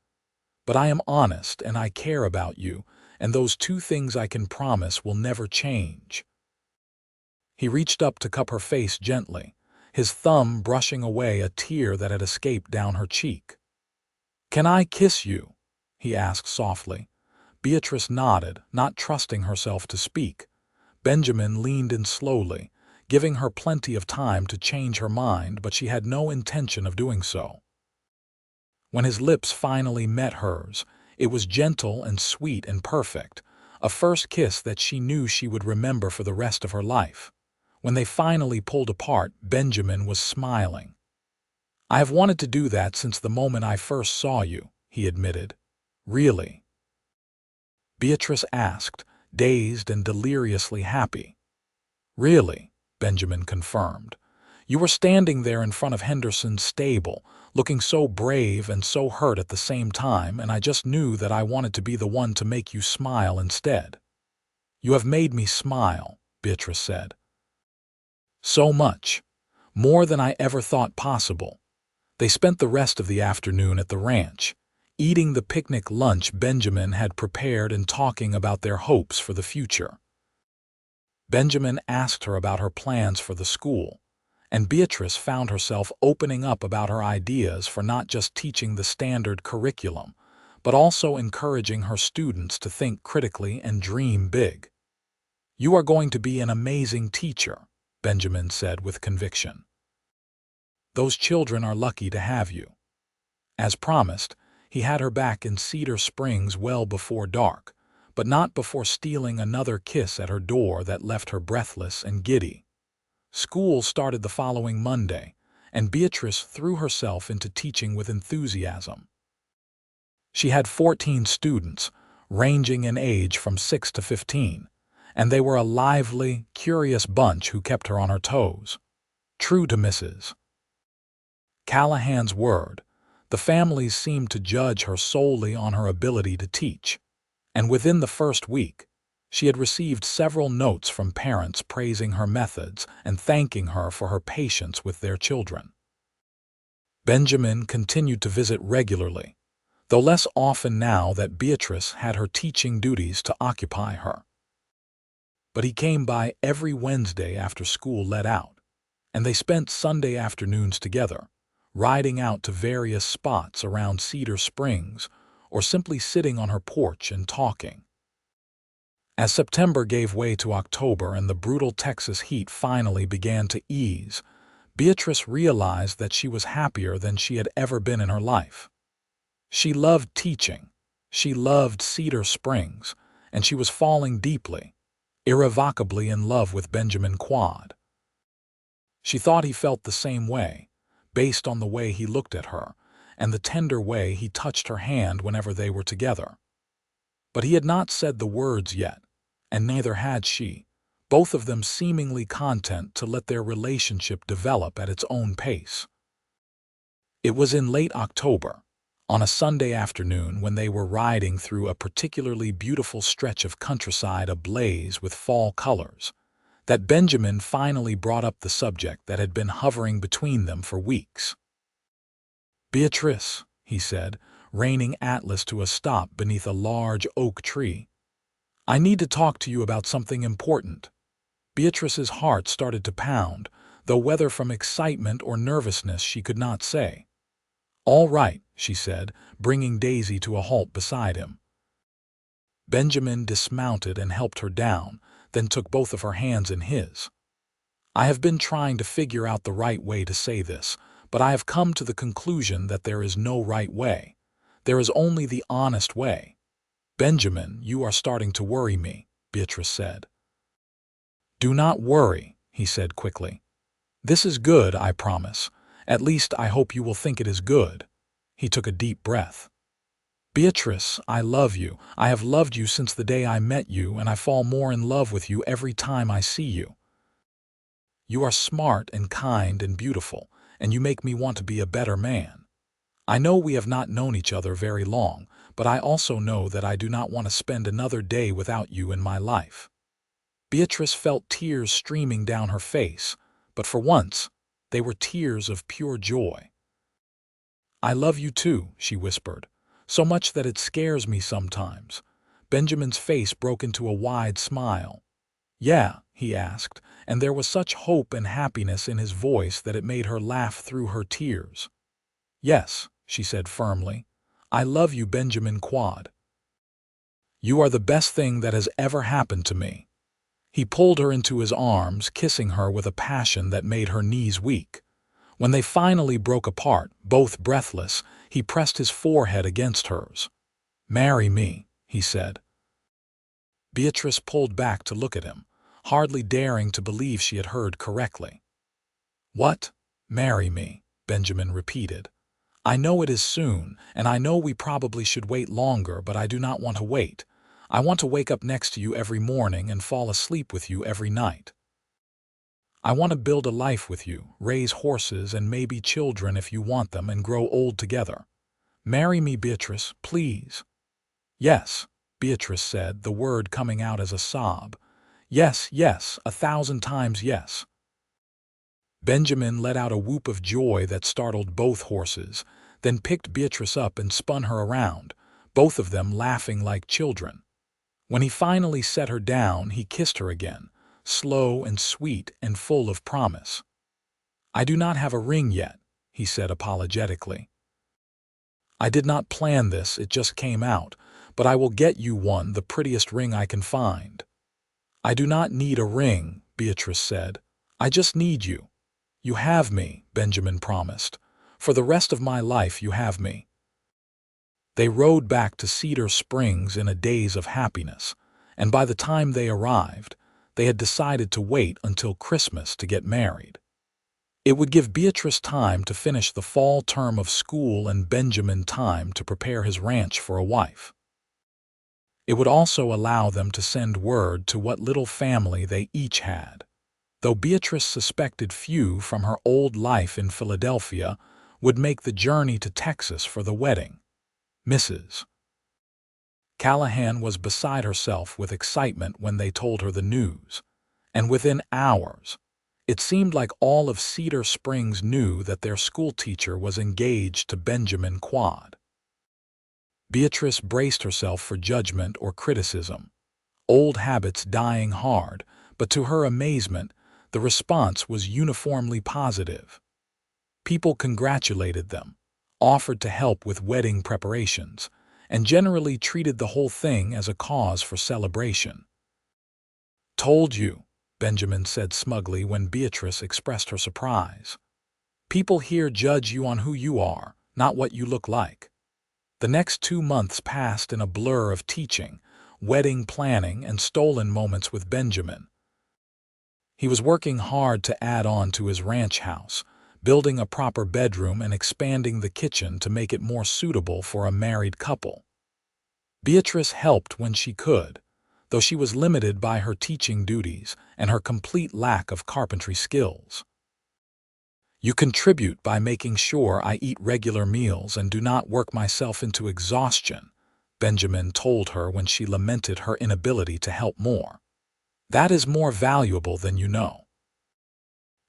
But I am honest and I care about you, and those two things I can promise will never change." He reached up to cup her face gently, his thumb brushing away a tear that had escaped down her cheek. "Can I kiss you?" he asked softly. Beatrice nodded, not trusting herself to speak. Benjamin leaned in slowly, giving her plenty of time to change her mind, but she had no intention of doing so. When his lips finally met hers, it was gentle and sweet and perfect, a first kiss that she knew she would remember for the rest of her life. When they finally pulled apart, Benjamin was smiling. "I have wanted to do that since the moment I first saw you," he admitted. "Really?" Beatrice asked, dazed and deliriously happy. "Really," Benjamin confirmed. "You were standing there in front of Henderson's stable, looking so brave and so hurt at the same time, and I just knew that I wanted to be the one to make you smile instead." "You have made me smile," Beatrice said. "So much. More than I ever thought possible." They spent the rest of the afternoon at the ranch, eating the picnic lunch Benjamin had prepared and talking about their hopes for the future. Benjamin asked her about her plans for the school, and Beatrice found herself opening up about her ideas for not just teaching the standard curriculum, but also encouraging her students to think critically and dream big. "You are going to be an amazing teacher," Benjamin said with conviction. "Those children are lucky to have you." As promised, he had her back in Cedar Springs well before dark, but not before stealing another kiss at her door that left her breathless and giddy. School started the following Monday, and Beatrice threw herself into teaching with enthusiasm. She had 14 students, ranging in age from 6 to 15, and they were a lively, curious bunch who kept her on her toes. True to Mrs. Callahan's word, the families seemed to judge her solely on her ability to teach, and within the first week, she had received several notes from parents praising her methods and thanking her for her patience with their children. Benjamin continued to visit regularly, though less often now that Beatrice had her teaching duties to occupy her. But he came by every Wednesday after school let out, and they spent Sunday afternoons together, riding out to various spots around Cedar Springs or simply sitting on her porch and talking. As September gave way to October and the brutal Texas heat finally began to ease, Beatrice realized that she was happier than she had ever been in her life. She loved teaching, she loved Cedar Springs, and she was falling deeply, irrevocably in love with Benjamin Quade. She thought he felt the same way, based on the way he looked at her and the tender way he touched her hand whenever they were together. But he had not said the words yet, and neither had she, both of them seemingly content to let their relationship develop at its own pace. It was in late October, on a Sunday afternoon when they were riding through a particularly beautiful stretch of countryside ablaze with fall colors, that Benjamin finally brought up the subject that had been hovering between them for weeks. "Beatrice," he said, reining Atlas to a stop beneath a large oak tree, "I need to talk to you about something important." Beatrice's heart started to pound, though whether from excitement or nervousness she could not say. "All right," she said, bringing Daisy to a halt beside him. Benjamin dismounted and helped her down, then took both of her hands in his. "I have been trying to figure out the right way to say this, but I have come to the conclusion that there is no right way. There is only the honest way." "Benjamin, you are starting to worry me," Beatrice said. "Do not worry," he said quickly. "This is good, I promise. At least I hope you will think it is good." He took a deep breath. "Beatrice, I love you. I have loved you since the day I met you, and I fall more in love with you every time I see you. You are smart and kind and beautiful, and you make me want to be a better man. I know we have not known each other very long, but I also know that I do not want to spend another day without you in my life." Beatrice felt tears streaming down her face, but for once, they were tears of pure joy. "I love you too," she whispered, so much that it scares me sometimes." Benjamin's face broke into a wide smile. "Yeah?" he asked, and there was such hope and happiness in his voice that it made her laugh through her tears. "Yes," she said firmly. "I love you, Benjamin Quade. You are the best thing that has ever happened to me." He pulled her into his arms, kissing her with a passion that made her knees weak. When they finally broke apart, both breathless, he pressed his forehead against hers. "Marry me," he said. Beatrice pulled back to look at him, hardly daring to believe she had heard correctly. "What? Marry me?" Benjamin repeated. "I know it is soon, and I know we probably should wait longer, but I do not want to wait. I want to wake up next to you every morning and fall asleep with you every night. I want to build a life with you, raise horses and maybe children if you want them, and grow old together. Marry me, Beatrice, please." "Yes," Beatrice said, the word coming out as a sob. "Yes, yes, 1,000 times yes." Benjamin let out a whoop of joy that startled both horses, then picked Beatrice up and spun her around, both of them laughing like children. When he finally set her down, he kissed her again, slow and sweet and full of promise. "I do not have a ring yet," he said apologetically. "I did not plan this, it just came out, but I will get you one, the prettiest ring I can find." "I do not need a ring," Beatrice said. "I just need you." "You have me," Benjamin promised. "For the rest of my life you have me." They rode back to Cedar Springs in a daze of happiness, and by the time they arrived, they had decided to wait until Christmas to get married. It would give Beatrice time to finish the fall term of school and Benjamin time to prepare his ranch for a wife. It would also allow them to send word to what little family they each had, though Beatrice suspected few from her old life in Philadelphia would make the journey to Texas for the wedding. Mrs. Callahan was beside herself with excitement when they told her the news, and within hours, it seemed like all of Cedar Springs knew that their schoolteacher was engaged to Benjamin Quade. Beatrice braced herself for judgment or criticism, old habits dying hard, but to her amazement, the response was uniformly positive. People congratulated them, offered to help with wedding preparations, and generally treated the whole thing as a cause for celebration. "Told you," Benjamin said smugly when Beatrice expressed her surprise. "People here judge you on who you are, not what you look like." The next 2 months passed in a blur of teaching, wedding planning, and stolen moments with Benjamin. He was working hard to add on to his ranch house, building a proper bedroom and expanding the kitchen to make it more suitable for a married couple. Beatrice helped when she could, though she was limited by her teaching duties and her complete lack of carpentry skills. "You contribute by making sure I eat regular meals and do not work myself into exhaustion," Benjamin told her when she lamented her inability to help more. "That is more valuable than you know."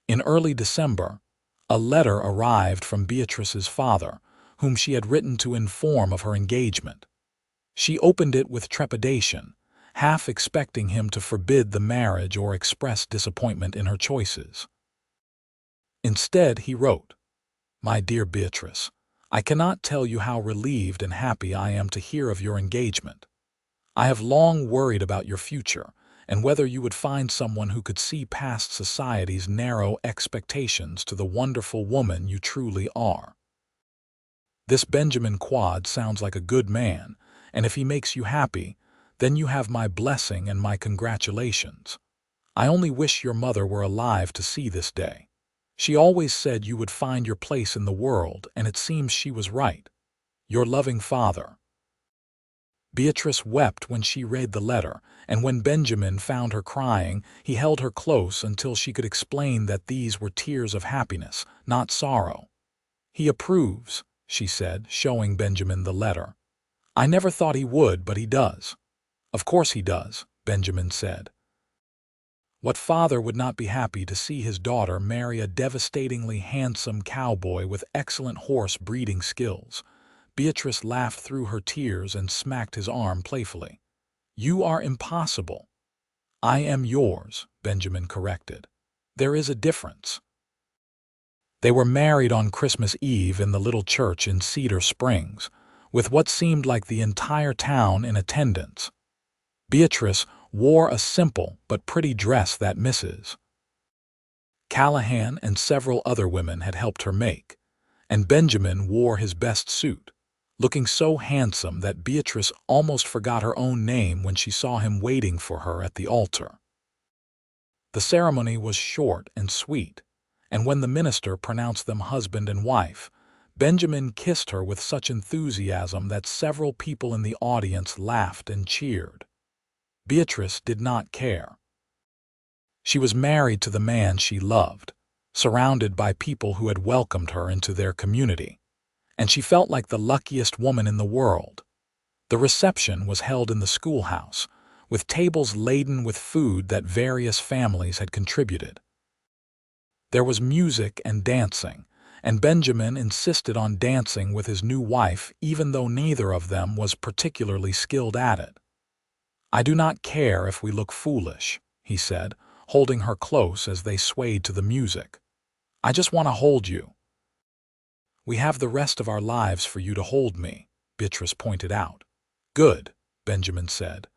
In early December, a letter arrived from Beatrice's father, whom she had written to inform of her engagement. She opened it with trepidation, half expecting him to forbid the marriage or express disappointment in her choices. Instead, he wrote, "My dear Beatrice, I cannot tell you how relieved and happy I am to hear of your engagement. I have long worried about your future, and whether you would find someone who could see past society's narrow expectations to the wonderful woman you truly are. This Benjamin Quade sounds like a good man, and if he makes you happy, then you have my blessing and my congratulations. I only wish your mother were alive to see this day. She always said you would find your place in the world, and it seems she was right. Your loving father." Beatrice wept when she read the letter, and when Benjamin found her crying, he held her close until she could explain that these were tears of happiness, not sorrow. "He approves," she said, showing Benjamin the letter. "I never thought he would, but he does." "Of course he does," Benjamin said. What father would not be happy to see his daughter marry a devastatingly handsome cowboy with excellent horse breeding skills? Beatrice laughed through her tears and smacked his arm playfully. "You are impossible." "I am yours," Benjamin corrected. "There is a difference." They were married on Christmas Eve in the little church in Cedar Springs, with what seemed like the entire town in attendance. Beatrice wore a simple but pretty dress that Mrs. Callahan and several other women had helped her make, and Benjamin wore his best suit, looking so handsome that Beatrice almost forgot her own name when she saw him waiting for her at the altar. The ceremony was short and sweet, and when the minister pronounced them husband and wife, Benjamin kissed her with such enthusiasm that several people in the audience laughed and cheered. Beatrice did not care. She was married to the man she loved, surrounded by people who had welcomed her into their community, and she felt like the luckiest woman in the world. The reception was held in the schoolhouse, with tables laden with food that various families had contributed. There was music and dancing, and Benjamin insisted on dancing with his new wife even though neither of them was particularly skilled at it. "I do not care if we look foolish," he said, holding her close as they swayed to the music. "I just want to hold you." "We have the rest of our lives for you to hold me," Beatrice pointed out. "Good," Benjamin said,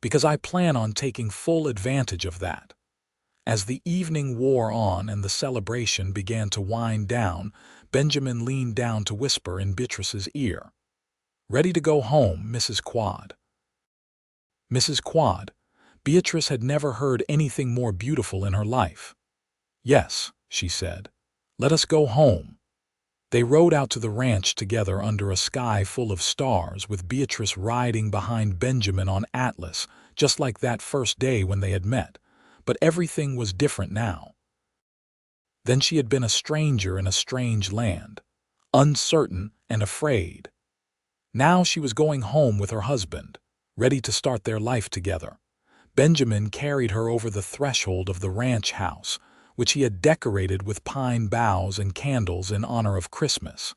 "because I plan on taking full advantage of that." As the evening wore on and the celebration began to wind down, Benjamin leaned down to whisper in Beatrice's ear, "Ready to go home, Mrs. Quade?" Mrs. Quade. Beatrice had never heard anything more beautiful in her life. "Yes," she said. "Let us go home." They rode out to the ranch together under a sky full of stars, with Beatrice riding behind Benjamin on Atlas, just like that first day when they had met. But everything was different now. Then she had been a stranger in a strange land, uncertain and afraid. Now she was going home with her husband, ready to start their life together. Benjamin carried her over the threshold of the ranch house, which he had decorated with pine boughs and candles in honor of Christmas.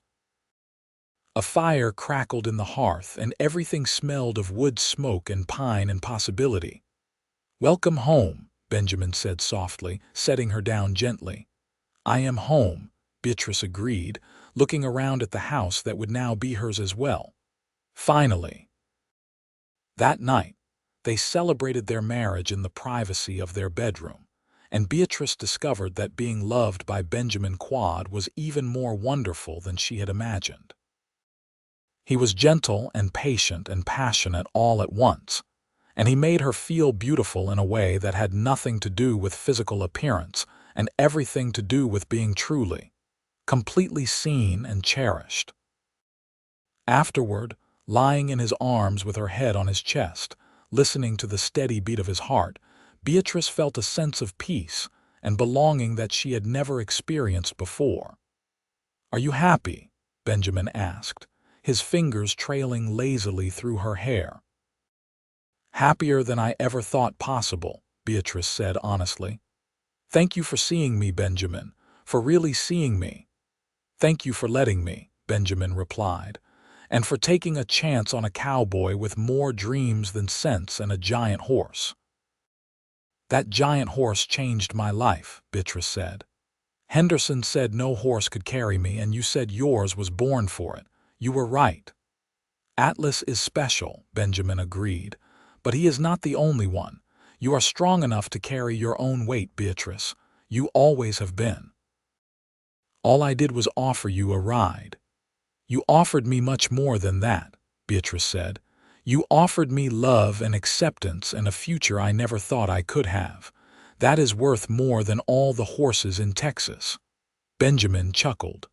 A fire crackled in the hearth, and everything smelled of wood smoke and pine and possibility. "Welcome home," Benjamin said softly, setting her down gently. "I am home," Beatrice agreed, looking around at the house that would now be hers as well. Finally. That night, they celebrated their marriage in the privacy of their bedroom, and Beatrice discovered that being loved by Benjamin Quade was even more wonderful than she had imagined. He was gentle and patient and passionate all at once, and he made her feel beautiful in a way that had nothing to do with physical appearance and everything to do with being truly, completely seen and cherished. Afterward, lying in his arms with her head on his chest, listening to the steady beat of his heart, Beatrice felt a sense of peace and belonging that she had never experienced before. "Are you happy?" Benjamin asked, his fingers trailing lazily through her hair. "Happier than I ever thought possible," Beatrice said honestly. "Thank you for seeing me, Benjamin, for really seeing me." "Thank you for letting me," Benjamin replied, "and for taking a chance on a cowboy with more dreams than sense and a giant horse." "That giant horse changed my life," Beatrice said. "Henderson said no horse could carry me, and you said yours was born for it. You were right." "Atlas is special," Benjamin agreed, "but he is not the only one. You are strong enough to carry your own weight, Beatrice. You always have been." "All I did was offer you a ride." "You offered me much more than that," Beatrice said. "You offered me love and acceptance and a future I never thought I could have. That is worth more than all the horses in Texas." Benjamin chuckled.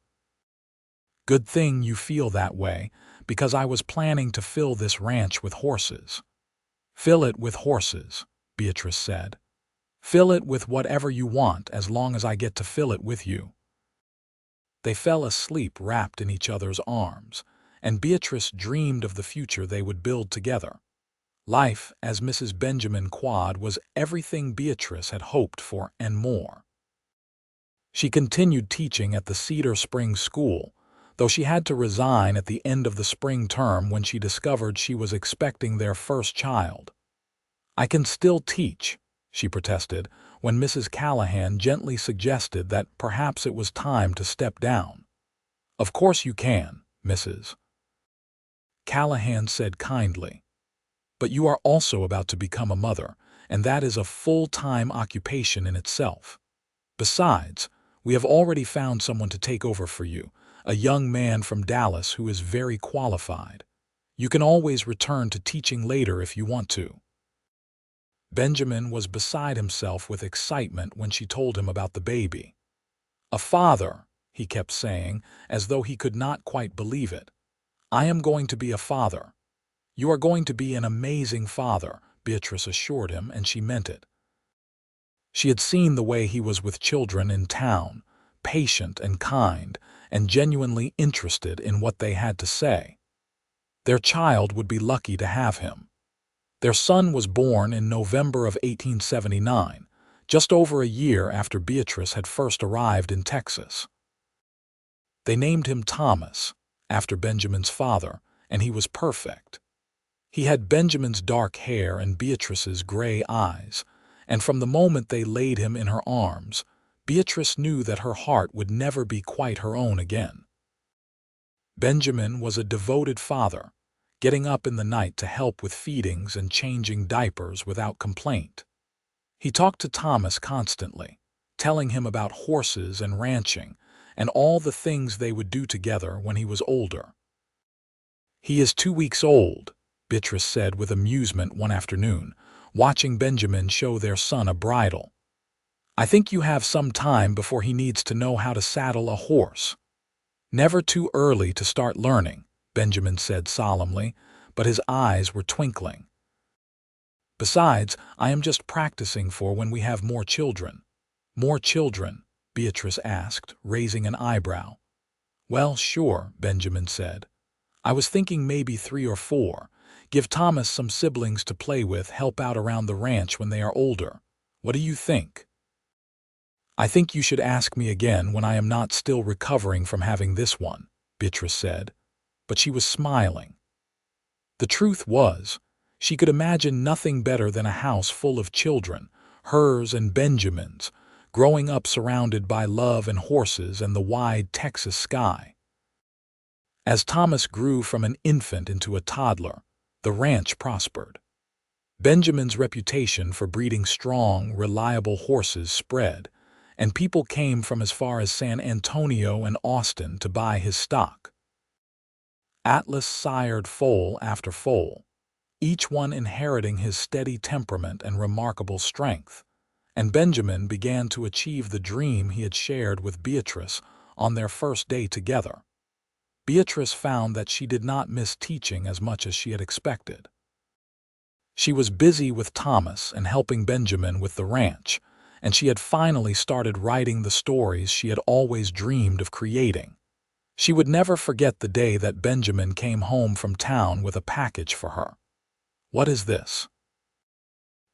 "Good thing you feel that way, because I was planning to fill this ranch with horses." "Fill it with horses," Beatrice said. "Fill it with whatever you want as long as I get to fill it with you." They fell asleep wrapped in each other's arms, and Beatrice dreamed of the future they would build together. Life as Mrs. Benjamin Quade was everything Beatrice had hoped for and more. She continued teaching at the Cedar Springs School, though she had to resign at the end of the spring term when she discovered she was expecting their first child. "I can still teach," she protested, when Mrs. Callahan gently suggested that perhaps it was time to step down. "Of course you can, Mrs. Callahan said kindly. "But you are also about to become a mother, and that is a full-time occupation in itself. Besides, we have already found someone to take over for you, a young man from Dallas who is very qualified. You can always return to teaching later if you want to." Benjamin was beside himself with excitement when she told him about the baby. "A father," he kept saying, as though he could not quite believe it. "I am going to be a father." "You are going to be an amazing father," Beatrice assured him, and she meant it. She had seen the way he was with children in town, patient and kind, and genuinely interested in what they had to say. Their child would be lucky to have him. Their son was born in November of 1879, just over a year after Beatrice had first arrived in Texas. They named him Thomas, after Benjamin's father, and he was perfect. He had Benjamin's dark hair and Beatrice's gray eyes, and from the moment they laid him in her arms, Beatrice knew that her heart would never be quite her own again. Benjamin was a devoted father, getting up in the night to help with feedings and changing diapers without complaint. He talked to Thomas constantly, telling him about horses and ranching, and all the things they would do together when he was older. "He is 2 weeks old," Beatrice said with amusement one afternoon, watching Benjamin show their son a bridle. "I think you have some time before he needs to know how to saddle a horse." "Never too early to start learning," Benjamin said solemnly, but his eyes were twinkling. "Besides, I am just practicing for when we have more children." "More children?" Beatrice asked, raising an eyebrow. "Well, sure," Benjamin said. "I was thinking maybe 3 or 4. Give Thomas some siblings to play with, help out around the ranch when they are older. What do you think?" "I think you should ask me again when I am not still recovering from having this one," Beatrice said, but she was smiling. The truth was, she could imagine nothing better than a house full of children, hers and Benjamin's, growing up surrounded by love and horses and the wide Texas sky. As Thomas grew from an infant into a toddler, the ranch prospered. Benjamin's reputation for breeding strong, reliable horses spread, and people came from as far as San Antonio and Austin to buy his stock. Atlas sired foal after foal, each one inheriting his steady temperament and remarkable strength, and Benjamin began to achieve the dream he had shared with Beatrice on their first day together. Beatrice found that she did not miss teaching as much as she had expected. She was busy with Thomas and helping Benjamin with the ranch, and she had finally started writing the stories she had always dreamed of creating. She would never forget the day that Benjamin came home from town with a package for her. "What is this?"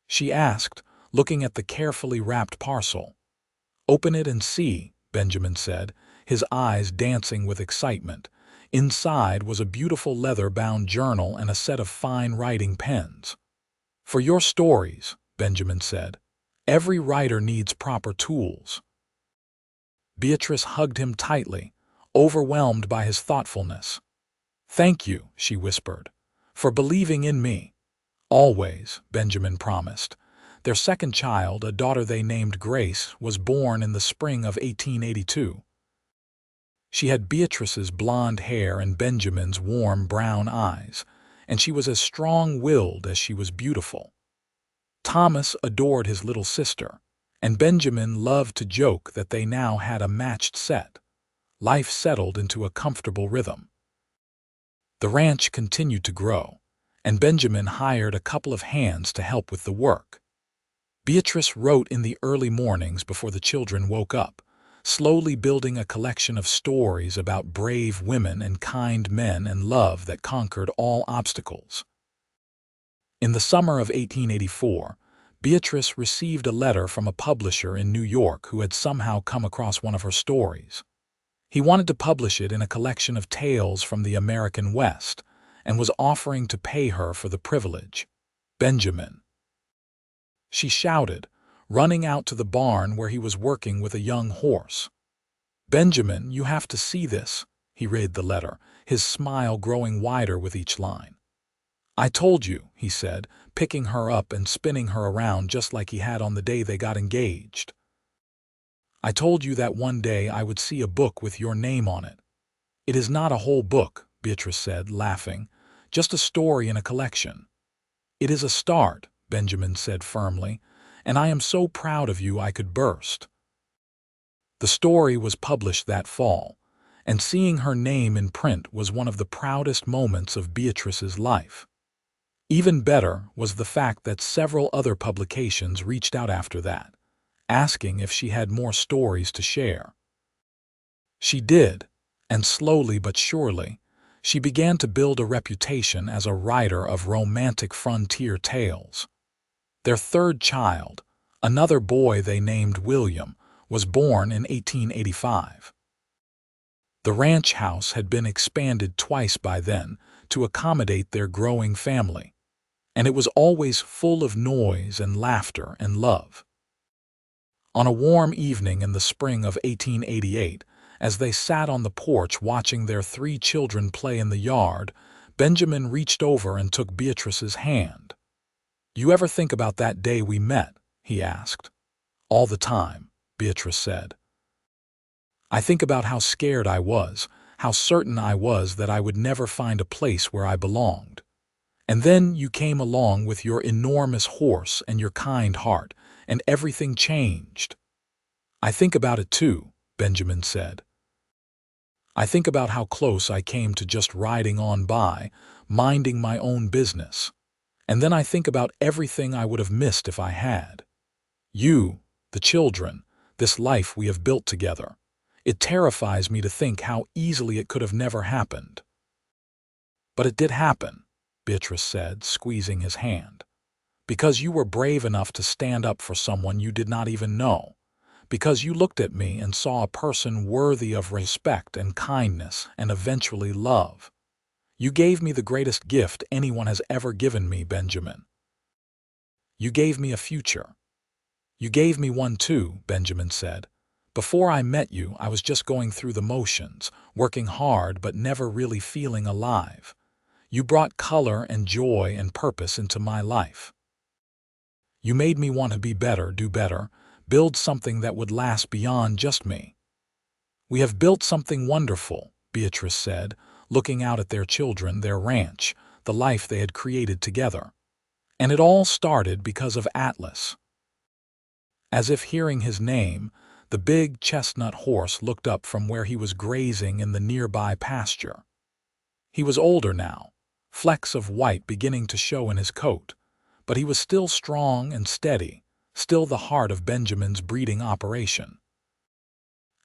she asked, looking at the carefully wrapped parcel. "Open it and see," Benjamin said, his eyes dancing with excitement. Inside was a beautiful leather-bound journal and a set of fine writing pens. "For your stories," Benjamin said. "Every writer needs proper tools." Beatrice hugged him tightly, overwhelmed by his thoughtfulness. "Thank you," she whispered, "for believing in me." "Always," Benjamin promised. Their second child, a daughter they named Grace, was born in the spring of 1882. She had Beatrice's blonde hair and Benjamin's warm brown eyes, and she was as strong-willed as she was beautiful. Thomas adored his little sister, and Benjamin loved to joke that they now had a matched set. Life settled into a comfortable rhythm. The ranch continued to grow, and Benjamin hired a couple of hands to help with the work. Beatrice wrote in the early mornings before the children woke up, slowly building a collection of stories about brave women and kind men and love that conquered all obstacles. In the summer of 1884, Beatrice received a letter from a publisher in New York who had somehow come across one of her stories. He wanted to publish it in a collection of tales from the American West and was offering to pay her for the privilege. Benjamin, she shouted, running out to the barn where he was working with a young horse. Benjamin, you have to see this. He read the letter, his smile growing wider with each line. I told you, he said, picking her up and spinning her around just like he had on the day they got engaged. I told you that one day I would see a book with your name on it. It is not a whole book, Beatrice said, laughing, just a story in a collection. It is a start, Benjamin said firmly, and I am so proud of you I could burst. The story was published that fall, and seeing her name in print was one of the proudest moments of Beatrice's life. Even better was the fact that several other publications reached out after that, asking if she had more stories to share. She did, and slowly but surely, she began to build a reputation as a writer of romantic frontier tales. Their third child, another boy they named William, was born in 1885. The ranch house had been expanded twice by then to accommodate their growing family, and it was always full of noise and laughter and love. On a warm evening in the spring of 1888, as they sat on the porch watching their 3 children play in the yard, Benjamin reached over and took Beatrice's hand. You ever think about that day we met? He asked. All the time, Beatrice said. I think about how scared I was, how certain I was that I would never find a place where I belonged. And then you came along with your enormous horse and your kind heart, and everything changed. I think about it too, Benjamin said. I think about how close I came to just riding on by, minding my own business. And then I think about everything I would have missed if I had. You, the children, this life we have built together. It terrifies me to think how easily it could have never happened. But it did happen, Beatrice said, squeezing his hand. Because you were brave enough to stand up for someone you did not even know. Because you looked at me and saw a person worthy of respect and kindness and eventually love. You gave me the greatest gift anyone has ever given me, Benjamin. You gave me a future. You gave me one too, Benjamin said. Before I met you, I was just going through the motions, working hard but never really feeling alive. You brought color and joy and purpose into my life. You made me want to be better, do better, build something that would last beyond just me. We have built something wonderful, Beatrice said, looking out at their children, their ranch, the life they had created together. And it all started because of Atlas. As if hearing his name, the big chestnut horse looked up from where he was grazing in the nearby pasture. He was older now, flecks of white beginning to show in his coat, but he was still strong and steady, still the heart of Benjamin's breeding operation.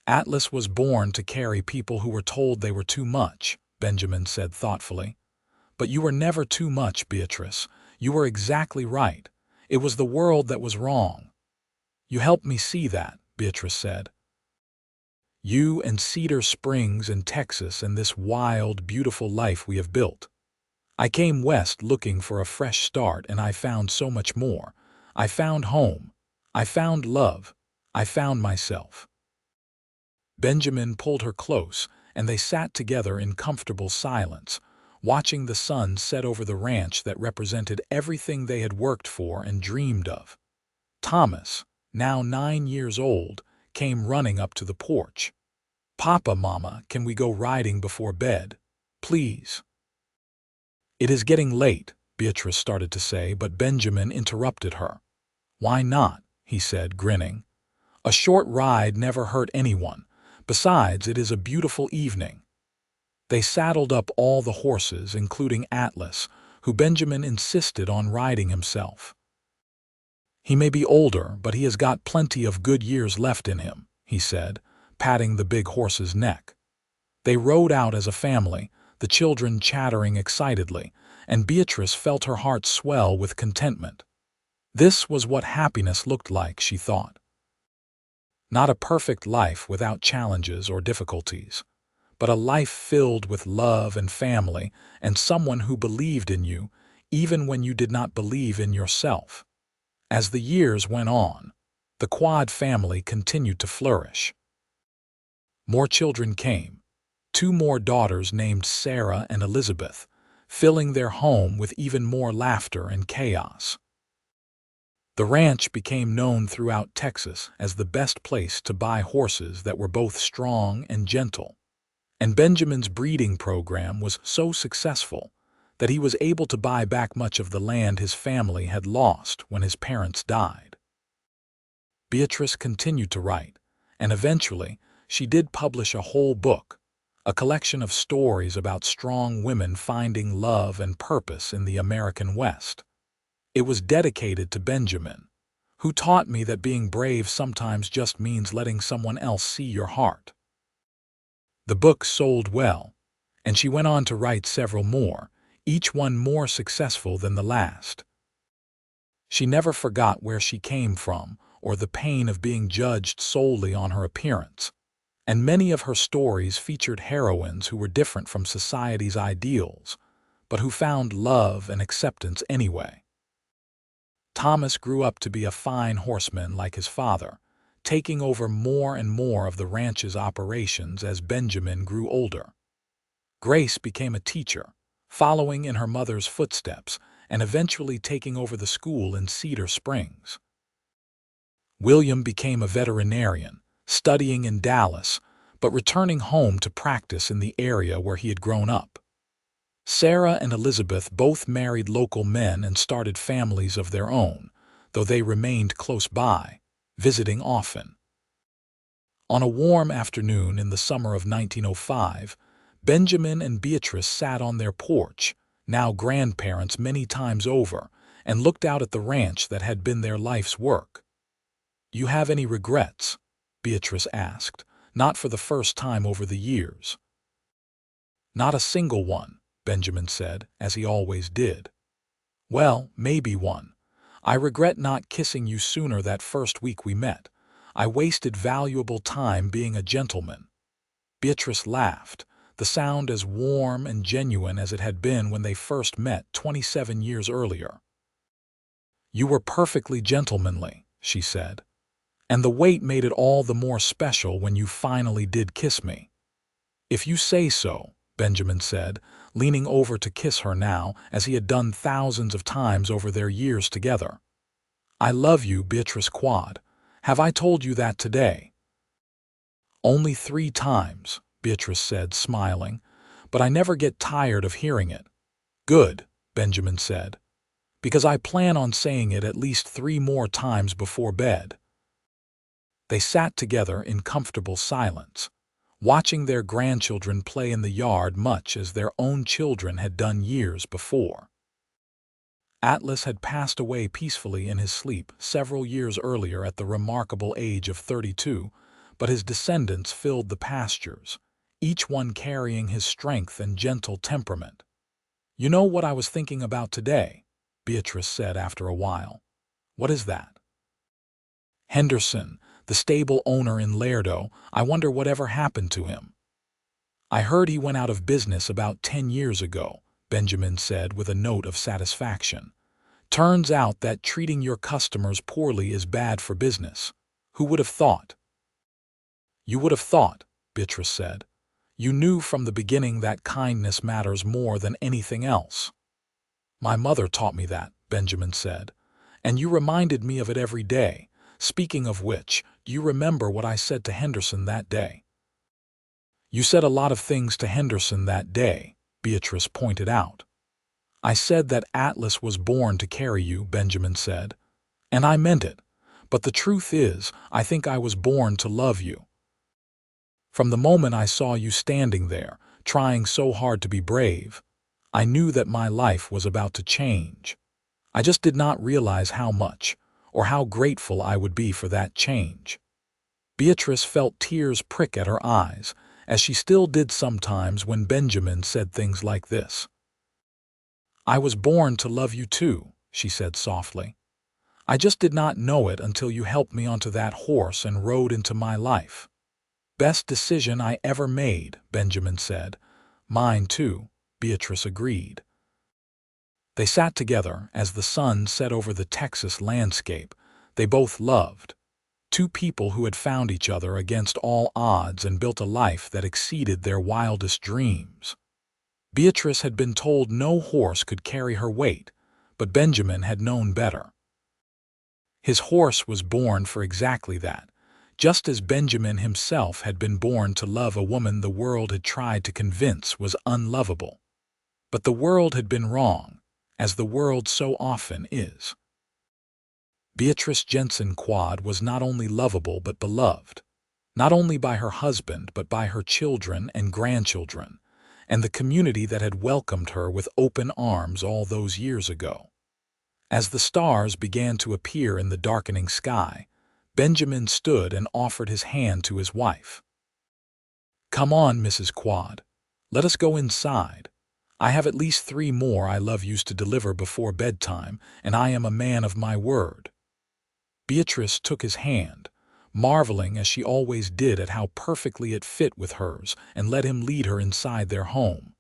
Atlas was born to carry people who were told they were too much, Benjamin said thoughtfully. But you were never too much, Beatrice. You were exactly right. It was the world that was wrong. You helped me see that, Beatrice said. You and Cedar Springs and Texas and this wild, beautiful life we have built. I came west looking for a fresh start and I found so much more. I found home. I found love. I found myself. Benjamin pulled her close and they sat together in comfortable silence, watching the sun set over the ranch that represented everything they had worked for and dreamed of. Thomas, now 9 years old, came running up to the porch. Papa, Mama, can we go riding before bed? Please. It is getting late, Beatrice started to say, but Benjamin interrupted her. Why not? He said, grinning. A short ride never hurt anyone. Besides, it is a beautiful evening. They saddled up all the horses, including Atlas, who Benjamin insisted on riding himself. He may be older, but he has got plenty of good years left in him, he said, patting the big horse's neck. They rode out as a family, the children chattering excitedly, and Beatrice felt her heart swell with contentment. This was what happiness looked like, she thought. Not a perfect life without challenges or difficulties, but a life filled with love and family and someone who believed in you, even when you did not believe in yourself. As the years went on, the Quade family continued to flourish. More children came, two more daughters named Sarah and Elizabeth, filling their home with even more laughter and chaos. The ranch became known throughout Texas as the best place to buy horses that were both strong and gentle. And Benjamin's breeding program was so successful that he was able to buy back much of the land his family had lost when his parents died. Beatrice continued to write, and eventually she did publish a whole book, a collection of stories about strong women finding love and purpose in the American West. It was dedicated to Benjamin, who taught me that being brave sometimes just means letting someone else see your heart. The book sold well, and she went on to write several more, each one more successful than the last. She never forgot where she came from or the pain of being judged solely on her appearance, and many of her stories featured heroines who were different from society's ideals, but who found love and acceptance anyway. Thomas grew up to be a fine horseman like his father, taking over more and more of the ranch's operations as Benjamin grew older. Grace became a teacher, following in her mother's footsteps and eventually taking over the school in Cedar Springs. William became a veterinarian, studying in Dallas, but returning home to practice in the area where he had grown up. Sarah and Elizabeth both married local men and started families of their own, though they remained close by, visiting often. On a warm afternoon in the summer of 1905, Benjamin and Beatrice sat on their porch, now grandparents many times over, and looked out at the ranch that had been their life's work. "You have any regrets?" Beatrice asked, not for the first time over the years. "Not a single one," Benjamin said, as he always did. "Well, maybe one. I regret not kissing you sooner that first week we met. I wasted valuable time being a gentleman." Beatrice laughed, the sound as warm and genuine as it had been when they first met 27 years earlier. "You were perfectly gentlemanly," she said, "and the wait made it all the more special when you finally did kiss me." "If you say so," Benjamin said, leaning over to kiss her now as he had done thousands of times over their years together. "I love you, Beatrice Quade. Have I told you that today?" "Only 3 times," Beatrice said, smiling, "but I never get tired of hearing it." "Good," Benjamin said, "because I plan on saying it at least 3 more times before bed." They sat together in comfortable silence, watching their grandchildren play in the yard much as their own children had done years before. Atlas had passed away peacefully in his sleep several years earlier at the remarkable age of 32, but his descendants filled the pastures, each one carrying his strength and gentle temperament. "You know what I was thinking about today?" Beatrice said after a while. "What is that?" "Henderson, the stable owner in Laredo. I wonder whatever happened to him." "I heard he went out of business about 10 years ago," Benjamin said with a note of satisfaction. "Turns out that treating your customers poorly is bad for business. Who would have thought?" "You would have thought," Beatrice said. "You knew from the beginning that kindness matters more than anything else." "My mother taught me that," Benjamin said, "and you reminded me of it every day. Speaking of which, do you remember what I said to Henderson that day?" "You said a lot of things to Henderson that day," Beatrice pointed out. "I said that Atlas was born to carry you," Benjamin said, "and I meant it. But the truth is, I think I was born to love you. From the moment I saw you standing there, trying so hard to be brave, I knew that my life was about to change. I just did not realize how much, or how grateful I would be for that change." Beatrice felt tears prick at her eyes, as she still did sometimes when Benjamin said things like this. "I was born to love you too," she said softly. I just did not know it until you helped me onto that horse and rode into my life." "Best decision I ever made," Benjamin said. "Mine too," Beatrice agreed. They sat together as the sun set over the Texas landscape they both loved. Two people who had found each other against all odds and built a life that exceeded their wildest dreams. Beatrice had been told no horse could carry her weight, but Benjamin had known better. His horse was born for exactly that, just as Benjamin himself had been born to love a woman the world had tried to convince was unlovable. But the world had been wrong, as the world so often is. Beatrice Jensen Quade was not only lovable but beloved, not only by her husband but by her children and grandchildren, and the community that had welcomed her with open arms all those years ago. As the stars began to appear in the darkening sky, Benjamin stood and offered his hand to his wife. "Come on, Mrs. Quade. Let us go inside. I have at least 3 more I love yous to deliver before bedtime, and I am a man of my word." Beatrice took his hand, marveling as she always did at how perfectly it fit with hers, and let him lead her inside their home.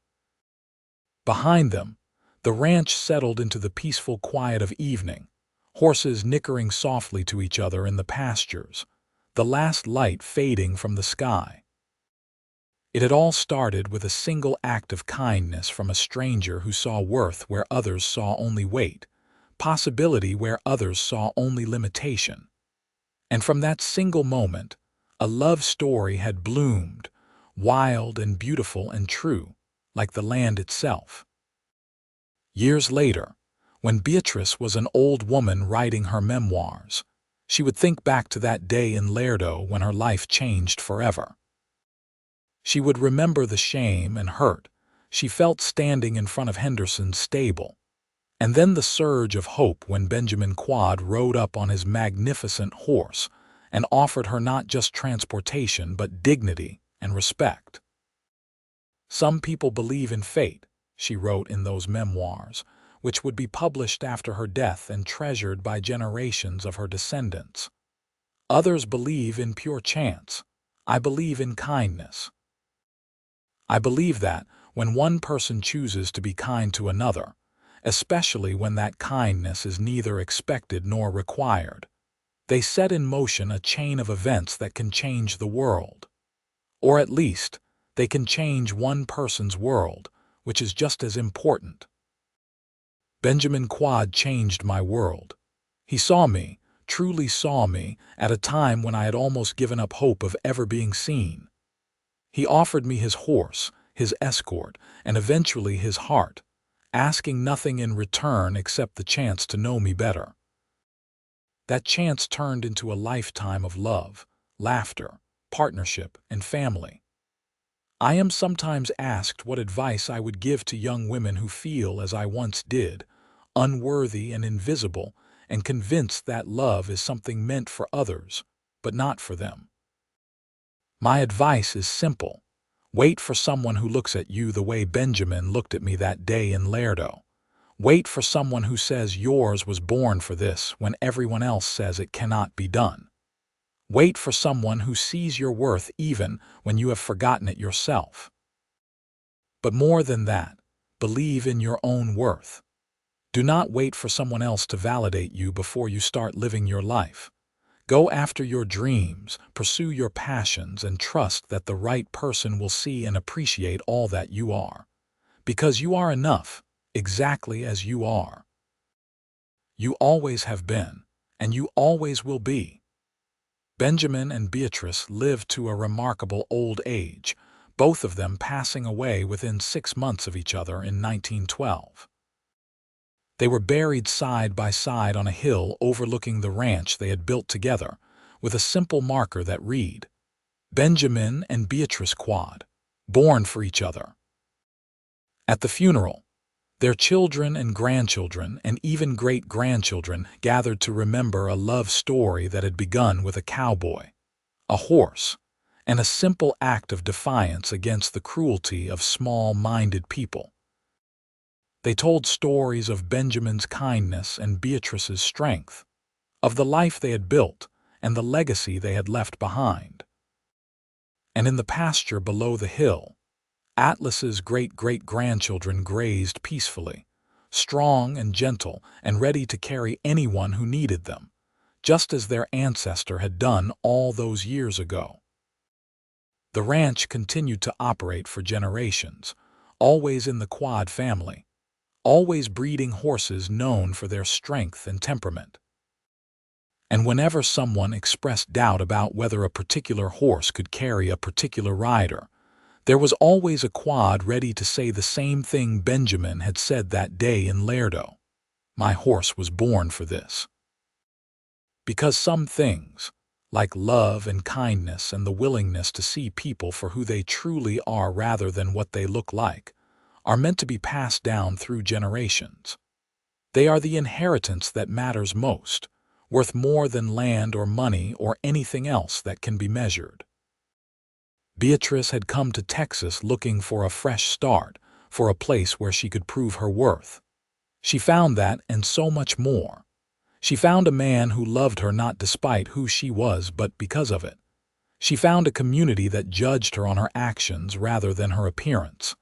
Behind them, the ranch settled into the peaceful quiet of evening, horses nickering softly to each other in the pastures, the last light fading from the sky. It had all started with a single act of kindness from a stranger who saw worth where others saw only weight, possibility where others saw only limitation. And from that single moment, a love story had bloomed, wild and beautiful and true, like the land itself. Years later, when Beatrice was an old woman writing her memoirs, she would think back to that day in Lerdo when her life changed forever. She would remember the shame and hurt she felt standing in front of Henderson's stable, and then the surge of hope when Benjamin Quade rode up on his magnificent horse and offered her not just transportation but dignity and respect. "Some people believe in fate," she wrote in those memoirs, which would be published after her death and treasured by generations of her descendants. "Others believe in pure chance. I believe in kindness. I believe that when one person chooses to be kind to another, especially when that kindness is neither expected nor required, they set in motion a chain of events that can change the world. Or at least, they can change one person's world, which is just as important." Benjamin Quade changed my world. He saw me, truly saw me, at a time when I had almost given up hope of ever being seen. He offered me his horse, his escort, and eventually his heart, asking nothing in return except the chance to know me better. That chance turned into a lifetime of love, laughter, partnership, and family. I am sometimes asked what advice I would give to young women who feel as I once did, unworthy and invisible, and convinced that love is something meant for others, but not for them. My advice is simple. Wait for someone who looks at you the way Benjamin looked at me that day in Lerdo. Wait for someone who says yours was born for this when everyone else says it cannot be done. Wait for someone who sees your worth even when you have forgotten it yourself. But more than that, believe in your own worth. Do not wait for someone else to validate you before you start living your life. Go after your dreams, pursue your passions, and trust that the right person will see and appreciate all that you are. Because you are enough, exactly as you are. You always have been, and you always will be. Benjamin and Beatrice lived to a remarkable old age, both of them passing away within 6 months of each other in 1912. They were buried side by side on a hill overlooking the ranch they had built together, with a simple marker that read, "Benjamin and Beatrice Quade, born for each other." At the funeral, their children and grandchildren and even great-grandchildren gathered to remember a love story that had begun with a cowboy, a horse, and a simple act of defiance against the cruelty of small-minded people. They told stories of Benjamin's kindness and Beatrice's strength, of the life they had built and the legacy they had left behind. And in the pasture below the hill, Atlas's great-great-grandchildren grazed peacefully, strong and gentle and ready to carry anyone who needed them, just as their ancestor had done all those years ago. The ranch continued to operate for generations, always in the Quade family, always breeding horses known for their strength and temperament. And whenever someone expressed doubt about whether a particular horse could carry a particular rider, there was always a Quade ready to say the same thing Benjamin had said that day in Lerdo: "My horse was born for this." Because some things, like love and kindness and the willingness to see people for who they truly are rather than what they look like, are meant to be passed down through generations. They are the inheritance that matters most, worth more than land or money or anything else that can be measured. Beatrice had come to Texas looking for a fresh start, for a place where she could prove her worth. She found that and so much more. She found a man who loved her not despite who she was but because of it. She found a community that judged her on her actions rather than her appearance.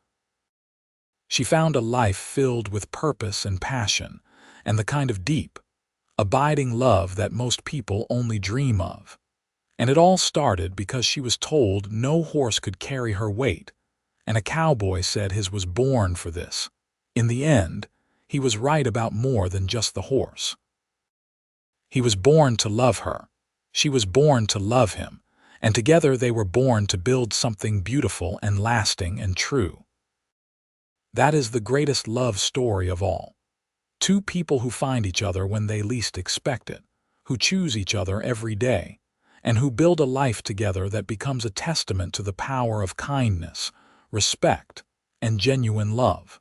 She found a life filled with purpose and passion, and the kind of deep, abiding love that most people only dream of. And it all started because she was told no horse could carry her weight, and a cowboy said his was born for this. In the end, he was right about more than just the horse. He was born to love her. She was born to love him, and together they were born to build something beautiful and lasting and true. That is the greatest love story of all. Two people who find each other when they least expect it, who choose each other every day, and who build a life together that becomes a testament to the power of kindness, respect, and genuine love.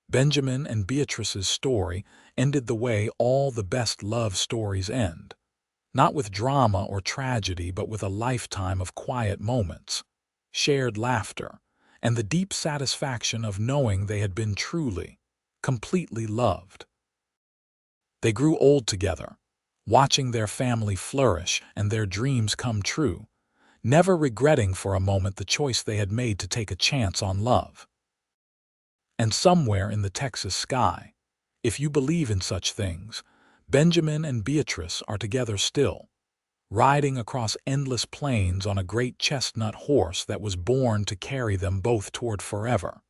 Benjamin and Beatrice's story ended the way all the best love stories end, not with drama or tragedy but with a lifetime of quiet moments, shared laughter, and the deep satisfaction of knowing they had been truly, completely loved. They grew old together, watching their family flourish and their dreams come true, never regretting for a moment the choice they had made to take a chance on love. And somewhere in the Texas sky, if you believe in such things, Benjamin and Beatrice are together still, riding across endless plains on a great chestnut horse that was born to carry them both toward forever.